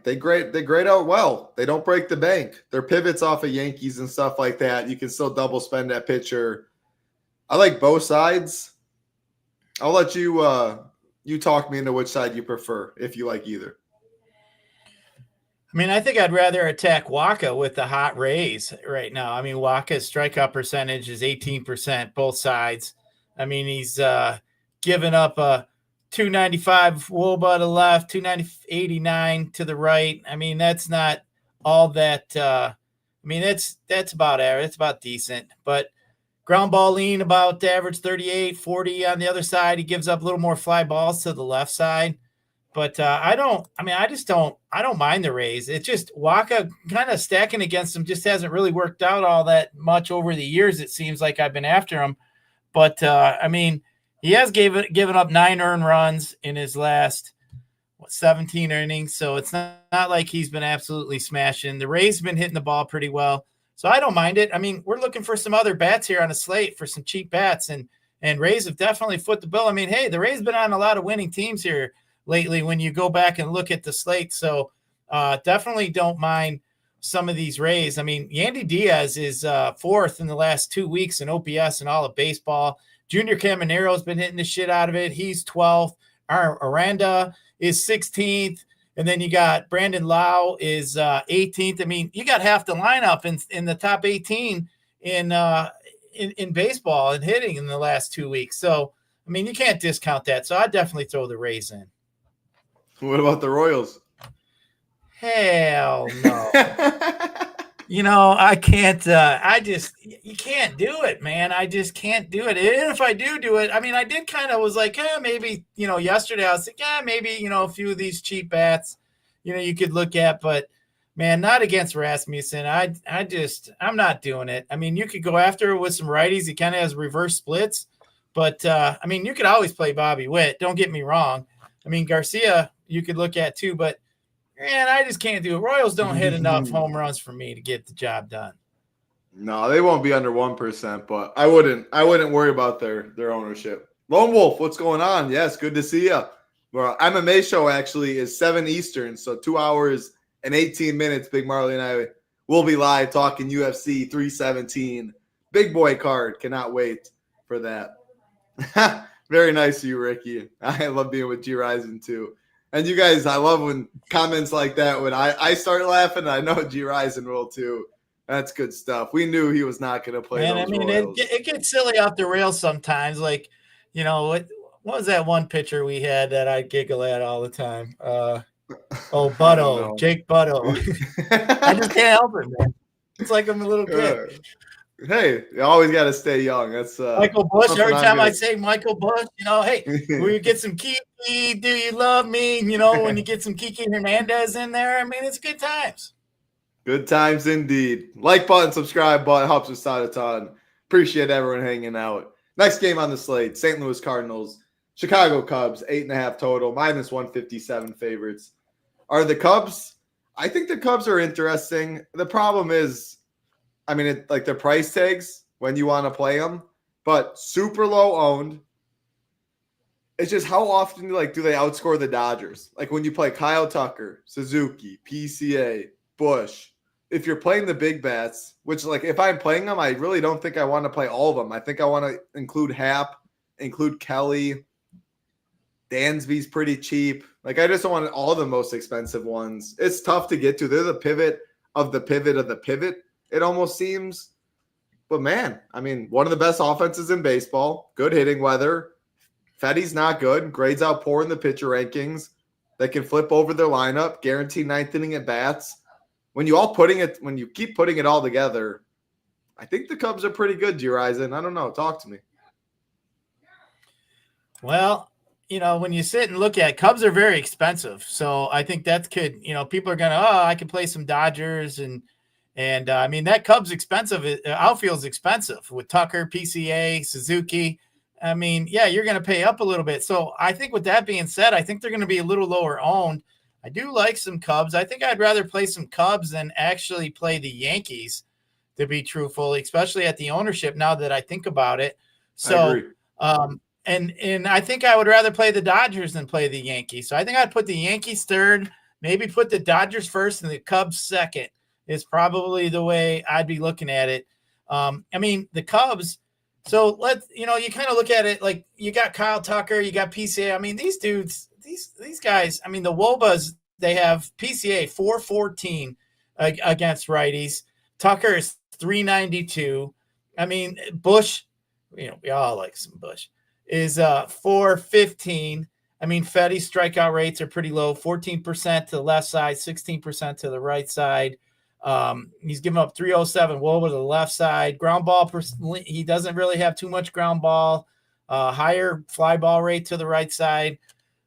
B: They grade out well. They don't break the bank. Their pivots off of Yankees and stuff like that. You can still double spend that pitcher. I like both sides. I'll let you you talk me into which side you prefer if you like either.
C: I think I'd rather attack Waka with the hot Rays right now. Waka's strikeout percentage is 18%, both sides. He's given up a 295 Woba to the left, 289 to the right. That's not all that. That's about average. It's about decent. But ground ball lean about average 38, 40 on the other side. He gives up a little more fly balls to the left side. But I don't mind the Rays. It's just Waka kind of stacking against him just hasn't really worked out all that much over the years. It seems like I've been after him. But, he has given up 9 earned runs in his last 17 innings. So it's not like he's been absolutely smashing. The Rays have been hitting the ball pretty well. So I don't mind it. I mean, we're looking for some other bats here on the slate for some cheap bats, and Rays have definitely foot the bill. I mean, hey, the Rays have been on a lot of winning teams here lately when you go back and look at the slate. So definitely don't mind some of these Rays. I mean, Yandy Diaz is fourth in the last 2 weeks in OPS and all of baseball. Junior Camanero's been hitting the shit out of it. He's 12th. Aranda is 16th. And then you got Brandon Lau is 18th. I mean, you got half the lineup in the top 18 in baseball and hitting in the last 2 weeks. So, I mean, you can't discount that. So I'd definitely throw the Rays in.
B: What about the Royals?
C: Hell no. I can't, you can't do it, man. I just can't do it. And if I do it, I mean, I did kind of was like, maybe, yesterday I was like, maybe, a few of these cheap bats, you could look at, but man, not against Rasmussen. I'm not doing it. I mean, you could go after it with some righties. He kind of has reverse splits, but I mean, you could always play Bobby Witt. Don't get me wrong. I mean, Garcia, you could look at too, but man, I just can't do it. Royals don't hit enough home runs for me to get the job done.
B: No, they won't be under 1%, but I wouldn't worry about their ownership. Lone Wolf, what's going on? Yes, good to see you. Well, MMA show actually is 7 Eastern, so 2 hours and 18 minutes. Big Marley and I will be live talking UFC 317. Big boy card. Cannot wait for that. Very nice of you, Ricky. I love being with Gyiraszin too. And you guys, I love when comments like that, when I start laughing, I know Gyiraszin will too. That's good stuff. We knew he was not going to play.
C: Man, I mean, it gets silly off the rails sometimes. Like, what was that one pitcher we had that I giggle at all the time? Butto, Jake Butto. I just can't help it, man. It's like I'm a little kid.
B: Hey, you always got to stay young. That's
C: Michael Bush. Every time I say Michael Bush, hey, we get some Kiki, do you love me? When you get some Kiki Hernandez in there, I mean, it's good times.
B: Good times indeed. Like button, subscribe button, helps us out a ton. Appreciate everyone hanging out. Next game on the slate, St. Louis Cardinals, Chicago Cubs, 8.5 total, minus 157 favorites. Are the Cubs? I think the Cubs are interesting. The problem is, I mean, like the price tags when you want to play them, but super low owned. It's just how often do they outscore the Dodgers? Like when you play Kyle Tucker, Suzuki, PCA, Bush. If you're playing the big bats, which if I'm playing them, I really don't think I want to play all of them. I think I want to include Happ, include Kelly. Dansby's pretty cheap. I just don't want all the most expensive ones. It's tough to get to. They're the pivot of the pivot of the pivot. It almost seems. But, man, I mean, one of the best offenses in baseball. Good hitting weather. Fetty's not good. Grades out poor in the pitcher rankings. They can flip over their lineup. Guaranteed ninth inning at bats. When you keep putting it all together, I think the Cubs are pretty good, Gyiraszin. I don't know. Talk to me.
C: Well, when you sit and look at Cubs are very expensive. So I think that could, people are going to, I can play some Dodgers and I mean, that Cubs expensive, outfield's expensive with Tucker, PCA, Suzuki. I mean, yeah, you're going to pay up a little bit. So I think with that being said, I think they're going to be a little lower owned. I do like some Cubs. I think I'd rather play some Cubs than actually play the Yankees, to be truthful, especially at the ownership now that I think about it. So, and I think I would rather play the Dodgers than play the Yankees. So I think I'd put the Yankees third, maybe put the Dodgers first and the Cubs second is probably the way I'd be looking at it. I mean, the Cubs. So you kind of look at it like you got Kyle Tucker, you got PCA. I mean, these dudes, these guys, I mean, the Wobas, they have PCA 414 against righties. Tucker is 392. I mean, Bush, we all like some Bush, is 415. I mean, Fetty's strikeout rates are pretty low, 14% to the left side, 16% to the right side. He's given up 307 Woba to the left side. Ground ball, he doesn't really have too much ground ball. Higher fly ball rate to the right side.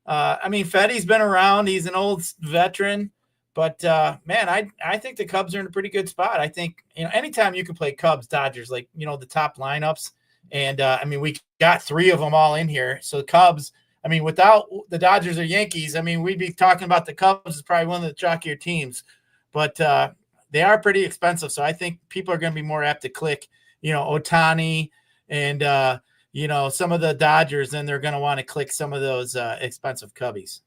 C: I mean, Fetty's been around. He's an old veteran. But, man, I think the Cubs are in a pretty good spot. I think, anytime you can play Cubs, Dodgers, the top lineups. And, I mean, we got 3 of them all in here. So the Cubs, I mean, without the Dodgers or Yankees, I mean, we'd be talking about the Cubs as probably one of the chalkier teams, but they are pretty expensive. So I think people are going to be more apt to click, Ohtani and, some of the Dodgers, then they're going to want to click some of those expensive Cubbies.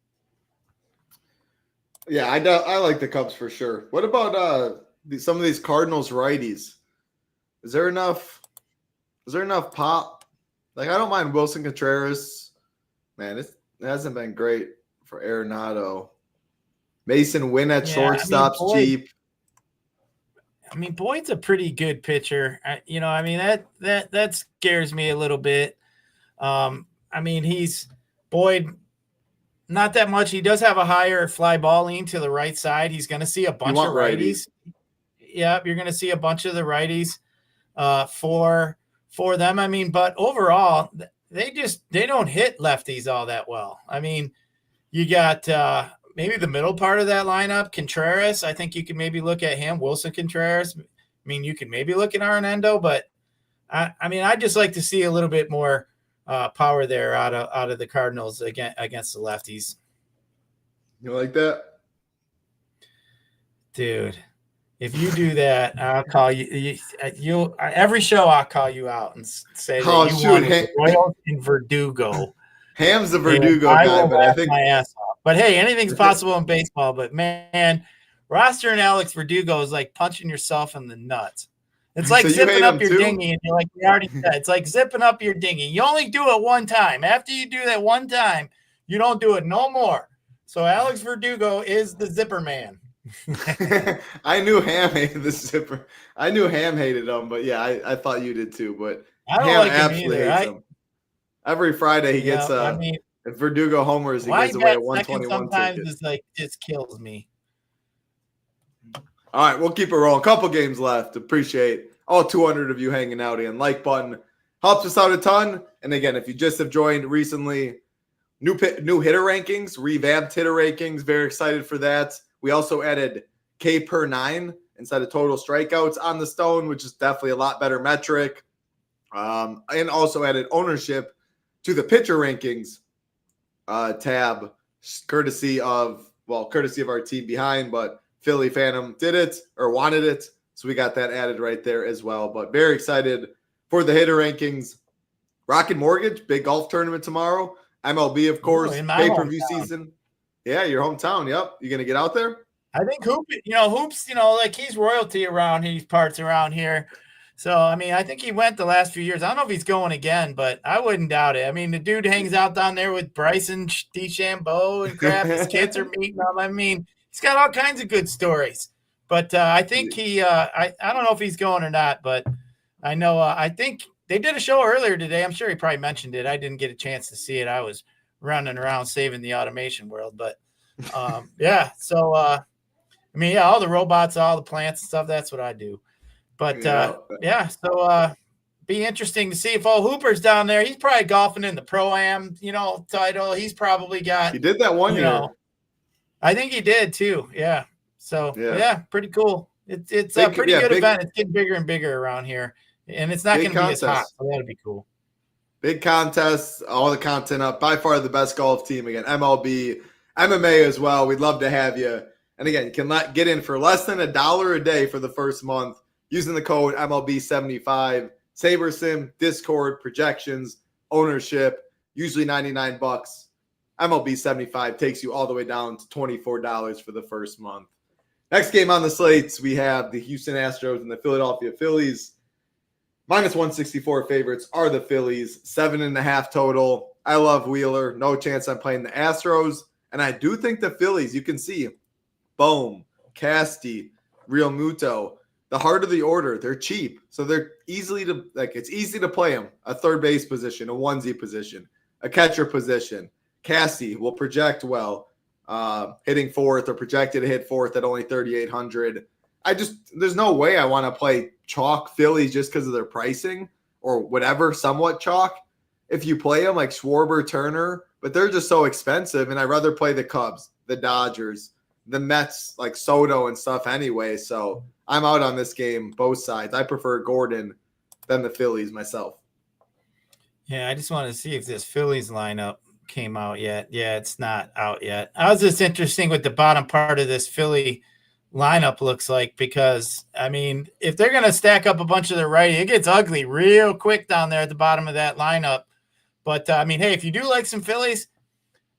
B: Yeah, I like the Cubs for sure. What about some of these Cardinals righties? Is there enough pop? Like, I don't mind Wilson Contreras. Man, it hasn't been great for Arenado. Mason Wynn at shortstop's cheap.
C: I mean, Boyd's a pretty good pitcher. That scares me a little bit. Boyd, not that much. He does have a higher fly ball lean to the right side. He's going to see a bunch of righties. Yep, you're going to see a bunch of the righties for them. I mean, but overall, they don't hit lefties all that well. I mean, you got maybe the middle part of that lineup, Contreras. I think you can maybe look at him, Wilson Contreras. I mean, you can maybe look at Arenado, but I'd just like to see a little bit more power there out of the Cardinals against the lefties.
B: You like that?
C: Dude, if you do that, I'll call you. Every show I'll call you out and say that wanted Royals and Verdugo.
B: Ham's the Verdugo guy, but I think
C: my ass off. But hey, anything's possible in baseball. But man, roster and Alex Verdugo is like punching yourself in the nuts. It's like zipping up your dinghy, and you're like we already said. It's like zipping up your dinghy. You only do it one time. After you do that one time, you don't do it no more. So Alex Verdugo is the zipper man.
B: I knew Ham hated the zipper. I knew Ham hated him, but yeah, I thought you did too. But
C: I don't
B: Ham
C: like
B: absolutely
C: him either.
B: hates him. Every Friday he gets if Verdugo homers, he gives away a 121
C: sometimes
B: ticket.
C: It's like just kills me.
B: All right, we'll keep it rolling. Couple games left. Appreciate all 200 of you hanging out in. Like button helps us out a ton. And again, if you just have joined recently, new hitter rankings, revamped hitter rankings. Very excited for that. We also added K per 9 instead of total strikeouts on the Stone, which is definitely a lot better metric. And also added ownership to the pitcher rankings tab, courtesy of our team behind, but Philly Phantom did it or wanted it. So we got that added right there as well. But very excited for the hitter rankings. Rocket Mortgage, big golf tournament tomorrow. MLB, of course, pay-per-view season. Yeah, your hometown. Yep. You going to get out there?
C: I think Hoops, like he's royalty around these parts around here. So, I mean, I think he went the last few years. I don't know if he's going again, but I wouldn't doubt it. I mean, the dude hangs out down there with Bryson DeChambeau and crap. His kids are meeting him. I mean, he's got all kinds of good stories. But I think I don't know if he's going or not, but I know I think they did a show earlier today. I'm sure he probably mentioned it. I didn't get a chance to see it. I was running around saving the automation world. But, yeah. So, all the robots, all the plants and stuff, that's what I do. But, so be interesting to see if Hooper's down there. He's probably golfing in the Pro-Am, title. He's probably got –
B: He did that one year.
C: I think he did too. Yeah. So, yeah pretty cool. It's a pretty good event. It's getting bigger and bigger around here. And it's not going to be as hot. So that'll be cool.
B: Big contests, all the content up. By far the best golf team. Again, MLB, MMA as well. We'd love to have you. And again, you can get in for less than $1 a day for the first month using the code MLB75. SaberSim, Discord, projections, ownership, usually $99. MLB75 takes you all the way down to $24 for the first month. Next game on the slates, we have the Houston Astros and the Philadelphia Phillies. Minus 164 favorites are the Phillies, 7.5 total. I love Wheeler. No chance I'm playing the Astros. And I do think the Phillies, you can see, Bohm, Casti, Real Muto, the heart of the order, they're cheap. So they're it's easy to play them. A third base position, a onesie position, a catcher position. Casti will project well, hitting fourth or projected to hit fourth at only 3,800. There's no way I want to play chalk Phillies just because of their pricing or whatever, somewhat chalk. If you play them like Schwarber, Turner, but they're just so expensive. And I'd rather play the Cubs, the Dodgers, the Mets, like Soto and stuff anyway. So I'm out on this game, both sides. I prefer Gordon than the Phillies myself.
C: Yeah, I just want to see if this Phillies lineup came out yet. Yeah, it's not out yet. I was just interesting what the bottom part of this Philly lineup looks like, because I mean, if they're going to stack up a bunch of their righty, it gets ugly real quick down there at the bottom of that lineup. But I mean, hey, if you do like some Phillies,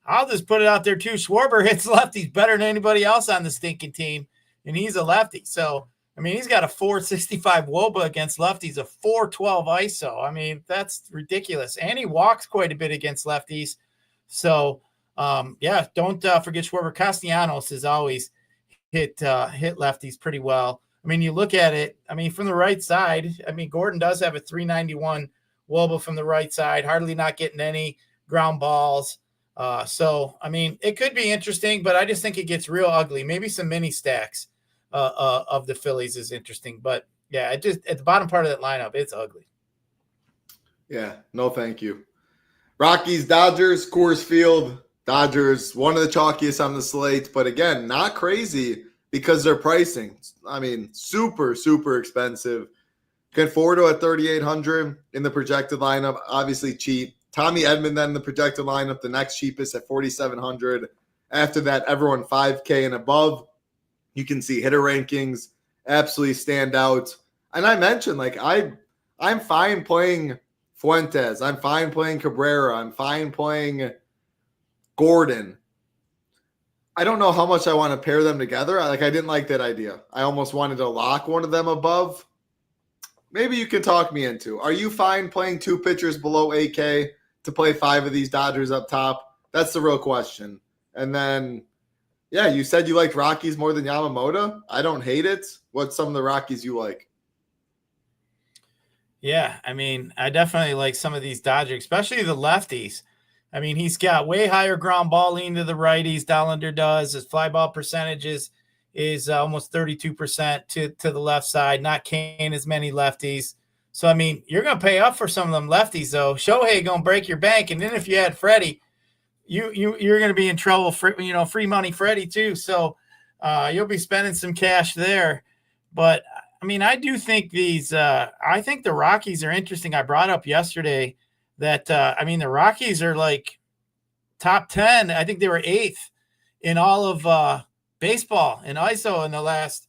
C: I'll just put it out there too. Schwarber hits lefties better than anybody else on the stinking team, and he's a lefty. So, I mean, he's got a 465 WOBA against lefties, a 412 ISO. I mean, that's ridiculous. And he walks quite a bit against lefties. So, yeah, don't forget Schwarber. Castellanos has always hit lefties pretty well. I mean, you look at it, I mean, from the right side, I mean, Gordon does have a 391 WOBA from the right side, hardly not getting any ground balls. So, I mean, it could be interesting, but I just think it gets real ugly. Maybe some mini stacks of the Phillies is interesting. But, yeah, it just at the bottom part of that lineup, it's ugly.
B: Yeah, no thank you. Rockies, Dodgers, Coors Field. Dodgers, one of the chalkiest on the slate, but again, not crazy because their pricing. I mean, super, super expensive. Conforto at 3,800 in the projected lineup, obviously cheap. Tommy Edman then in the projected lineup, the next cheapest at 4,700. After that, everyone 5K and above. You can see hitter rankings absolutely stand out. And I mentioned, like, I'm fine playing Fuentes. I'm fine playing Cabrera. I'm fine playing Gordon. I don't know how much I want to pair them together. I didn't like that idea. I almost wanted to lock one of them above. Maybe you can talk me into. Are you fine playing two pitchers below 8K to play 5 of these Dodgers up top? That's the real question. And then, yeah, you said you liked Rockies more than Yamamoto. I don't hate it. What's some of the Rockies you like?
C: Yeah, I mean, I definitely like some of these Dodgers, especially the lefties. I mean, he's got way higher ground ball lean to the righties. Dollander does. His fly ball percentage is almost 32% to the left side, not Kane as many lefties. So, I mean, you're going to pay up for some of them lefties, though. Shohei going to break your bank. And then if you add Freddie, you're going to be in trouble for, free money Freddie too. So you'll be spending some cash there. But, I mean, I do think I think the Rockies are interesting. I brought up yesterday that, the Rockies are like top 10. I think they were 8th in all of baseball and ISO in the last,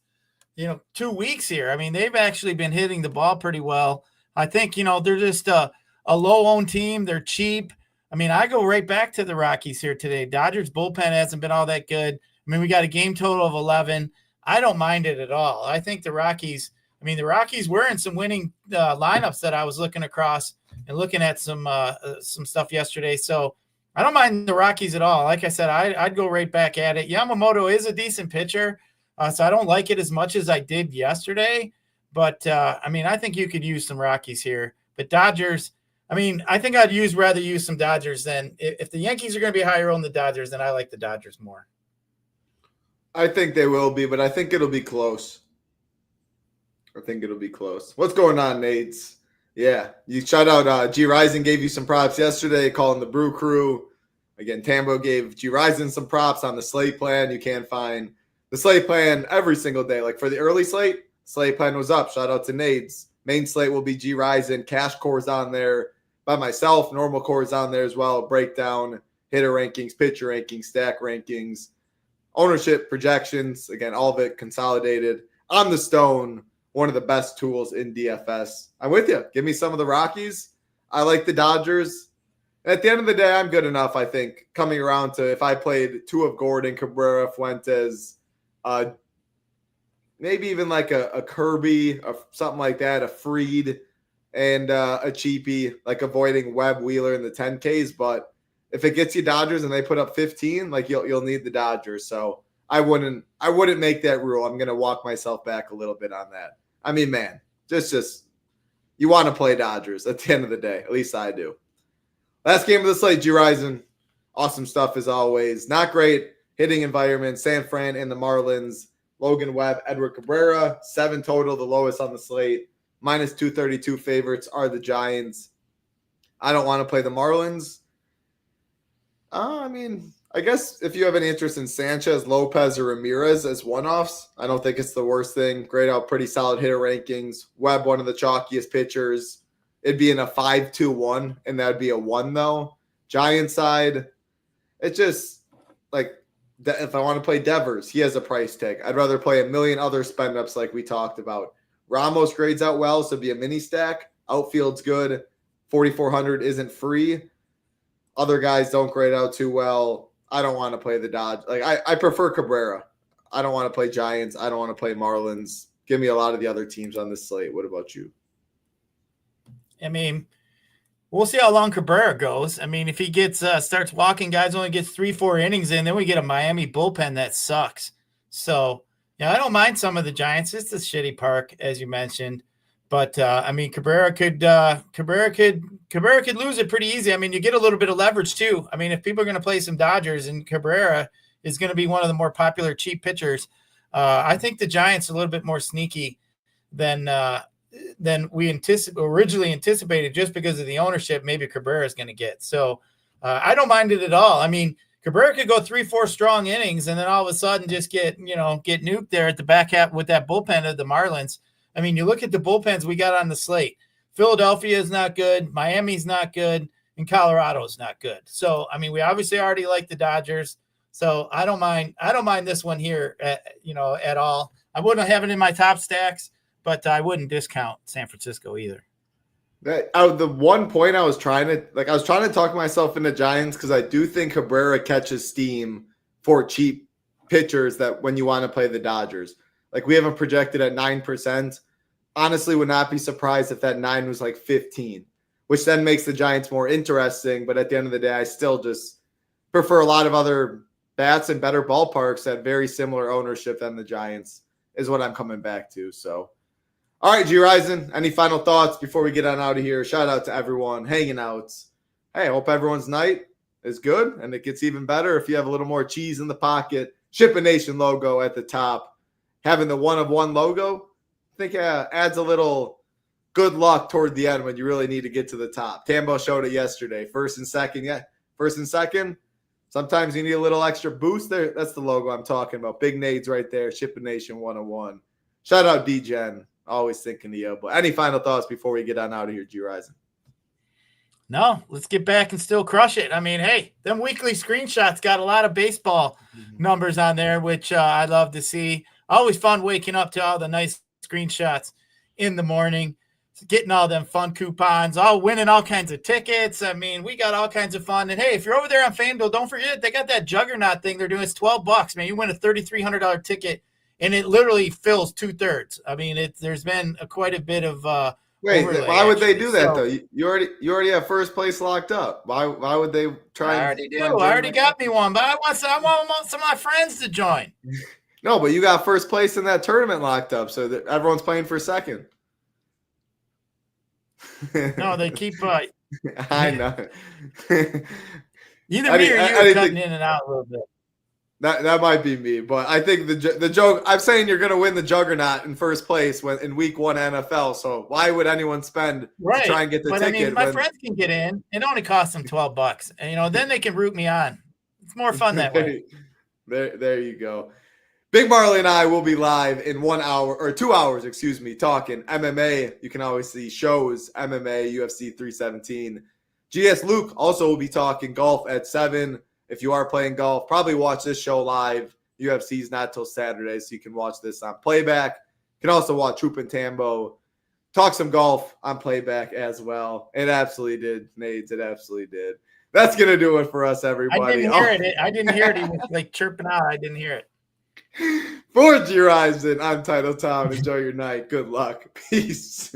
C: 2 weeks here. I mean, they've actually been hitting the ball pretty well. I think, they're just a low-owned team. They're cheap. I mean, I go right back to the Rockies here today. Dodgers bullpen hasn't been all that good. I mean, we got a game total of 11. I don't mind it at all. I think the Rockies were in some winning lineups that I was looking across and looking at some stuff yesterday. So I don't mind the Rockies at all. Like I said, I'd go right back at it. Yamamoto is a decent pitcher, so I don't like it as much as I did yesterday. But, I think you could use some Rockies here. But Dodgers, I think I'd rather use some Dodgers than if the Yankees are going to be higher on the Dodgers, then I like the Dodgers more.
B: I think they will be, but I think it'll be close. What's going on, Nates? Yeah, you shout out Gyiraszin gave you some props yesterday, calling the Brew Crew. Again, Tambo gave Gyiraszin some props on the slate plan. You can find the slate plan every single day. Like for the early slate plan was up. Shout out to Nates. Main slate will be Gyiraszin. Cash cores on there by myself. Normal cores on there as well. Breakdown, hitter rankings, pitcher rankings, stack rankings, ownership projections. Again, all of it consolidated on the Stone. One of the best tools in DFS. I'm with you. Give me some of the Rockies. I like the Dodgers. At the end of the day, I'm good enough, I think, coming around to if I played 2 of Gordon, Cabrera, Fuentes, maybe even like a Kirby or something like that, a Fried, and a cheapie, like avoiding Webb, Wheeler in the 10Ks. But if it gets you Dodgers and they put up 15, like you'll need the Dodgers. So I wouldn't make that rule. I'm going to walk myself back a little bit on that. I mean, man, just you want to play Dodgers at the end of the day. At least I do. Last game of the slate, Gyiraszin. Awesome stuff as always. Not great hitting environment. San Fran and the Marlins. Logan Webb, Edward Cabrera. 7 total, the lowest on the slate. Minus 232 favorites are the Giants. I don't want to play the Marlins. I guess if you have any interest in Sanchez, Lopez, or Ramirez as one-offs, I don't think it's the worst thing. Grade out pretty solid hitter rankings. Webb, one of the chalkiest pitchers. It'd be in a 5-2-1, and that'd be a 1, though. Giant side, it's just like if I want to play Devers, he has a price tag. I'd rather play a million other spend ups like we talked about. Ramos grades out well, so be a mini stack. Outfield's good. 4,400 isn't free. Other guys don't grade out too well. I don't want to play the Dodge. Like I prefer Cabrera. I don't want to play Giants. I don't want to play Marlins. Give me a lot of the other teams on this slate. What about you?
C: I mean, we'll see how long Cabrera goes. I mean, if he gets starts walking guys, only gets 3-4 innings in, then we get a Miami bullpen that sucks. So, yeah, I don't mind some of the Giants. It's a shitty park, as you mentioned. But I mean, Cabrera could lose it pretty easy. I mean, you get a little bit of leverage too. I mean, if people are going to play some Dodgers and Cabrera is going to be one of the more popular cheap pitchers, I think the Giants are a little bit more sneaky than we originally anticipated, just because of the ownership. Maybe Cabrera is going to get. So I don't mind it at all. I mean, Cabrera could go 3-4 strong innings and then all of a sudden just get nuked there at the back half with that bullpen of the Marlins. I mean, you look at the bullpens we got on the slate. Philadelphia is not good. Miami's not good. And Colorado's not good. So, I mean, we obviously already like the Dodgers. So I don't mind this one here, at all. I wouldn't have it in my top stacks, but I wouldn't discount San Francisco either.
B: The one point I was trying to talk myself into Giants because I do think Cabrera catches steam for cheap pitchers that when you want to play the Dodgers. Like we have him projected at 9%. Honestly, would not be surprised if that 9 was like 15, which then makes the Giants more interesting. But at the end of the day, I still just prefer a lot of other bats and better ballparks at very similar ownership than the Giants is what I'm coming back to. So, all right, Gyiraszin, any final thoughts before we get on out of here? Shout out to everyone hanging out. Hey, I hope everyone's night is good and it gets even better if you have a little more cheese in the pocket. SHIPIT Nation logo at the top. Having the 1-of-1 logo, I think adds a little good luck toward the end when you really need to get to the top. Tambo showed it yesterday. First and second. Sometimes you need a little extra boost there. That's the logo I'm talking about. Big nades right there. SHIPIT Nation 101. Shout out D-Gen. Always thinking of you. But any final thoughts before we get on out of here, Gyiraszin?
C: No, let's get back and still crush it. I mean, hey, them weekly screenshots got a lot of baseball numbers on there, which I love to see. Always fun waking up to all the nice screenshots in the morning, getting all them fun coupons, all winning all kinds of tickets. I mean, we got all kinds of fun. And hey, if you're over there on FanDuel, don't forget they got that Juggernaut thing they're doing. It's $12, man. You win a $3,300 ticket, and it literally fills 2/3. I mean, there's been quite a bit of
B: wait.
C: overlay,
B: why would
C: actually.
B: they do that though? You already have first place locked up. Why would they try?
C: I already do. I already got me one, but I want some of my friends to join.
B: No, but you got first place in that tournament locked up, so that everyone's playing for second.
C: No, they keep.
B: I know.
C: Either me or you are cutting in and out a little bit.
B: That might be me, but I think the joke. I'm saying you're going to win the Juggernaut in first place in week 1 NFL. So why would anyone spend to try and get the ticket?
C: I mean, my friends can get in. It only costs them $12, and then they can root me on. It's more fun that way.
B: There you go. Big Marley and I will be live in 1 hour or 2 hours, talking MMA. You can always see shows, MMA, UFC 317. GS Luke also will be talking golf at 7. If you are playing golf, probably watch this show live. UFC's not till Saturday, so you can watch this on playback. You can also watch ToeTagginTambo talk some golf on playback as well. It absolutely did, Nades. It absolutely did. That's going to do it for us, everybody.
C: I didn't hear it. I didn't hear it. He was like chirping out. I didn't hear it.
B: For Gyiraszin, I'm Title Tom. Enjoy your night. Good luck. Peace.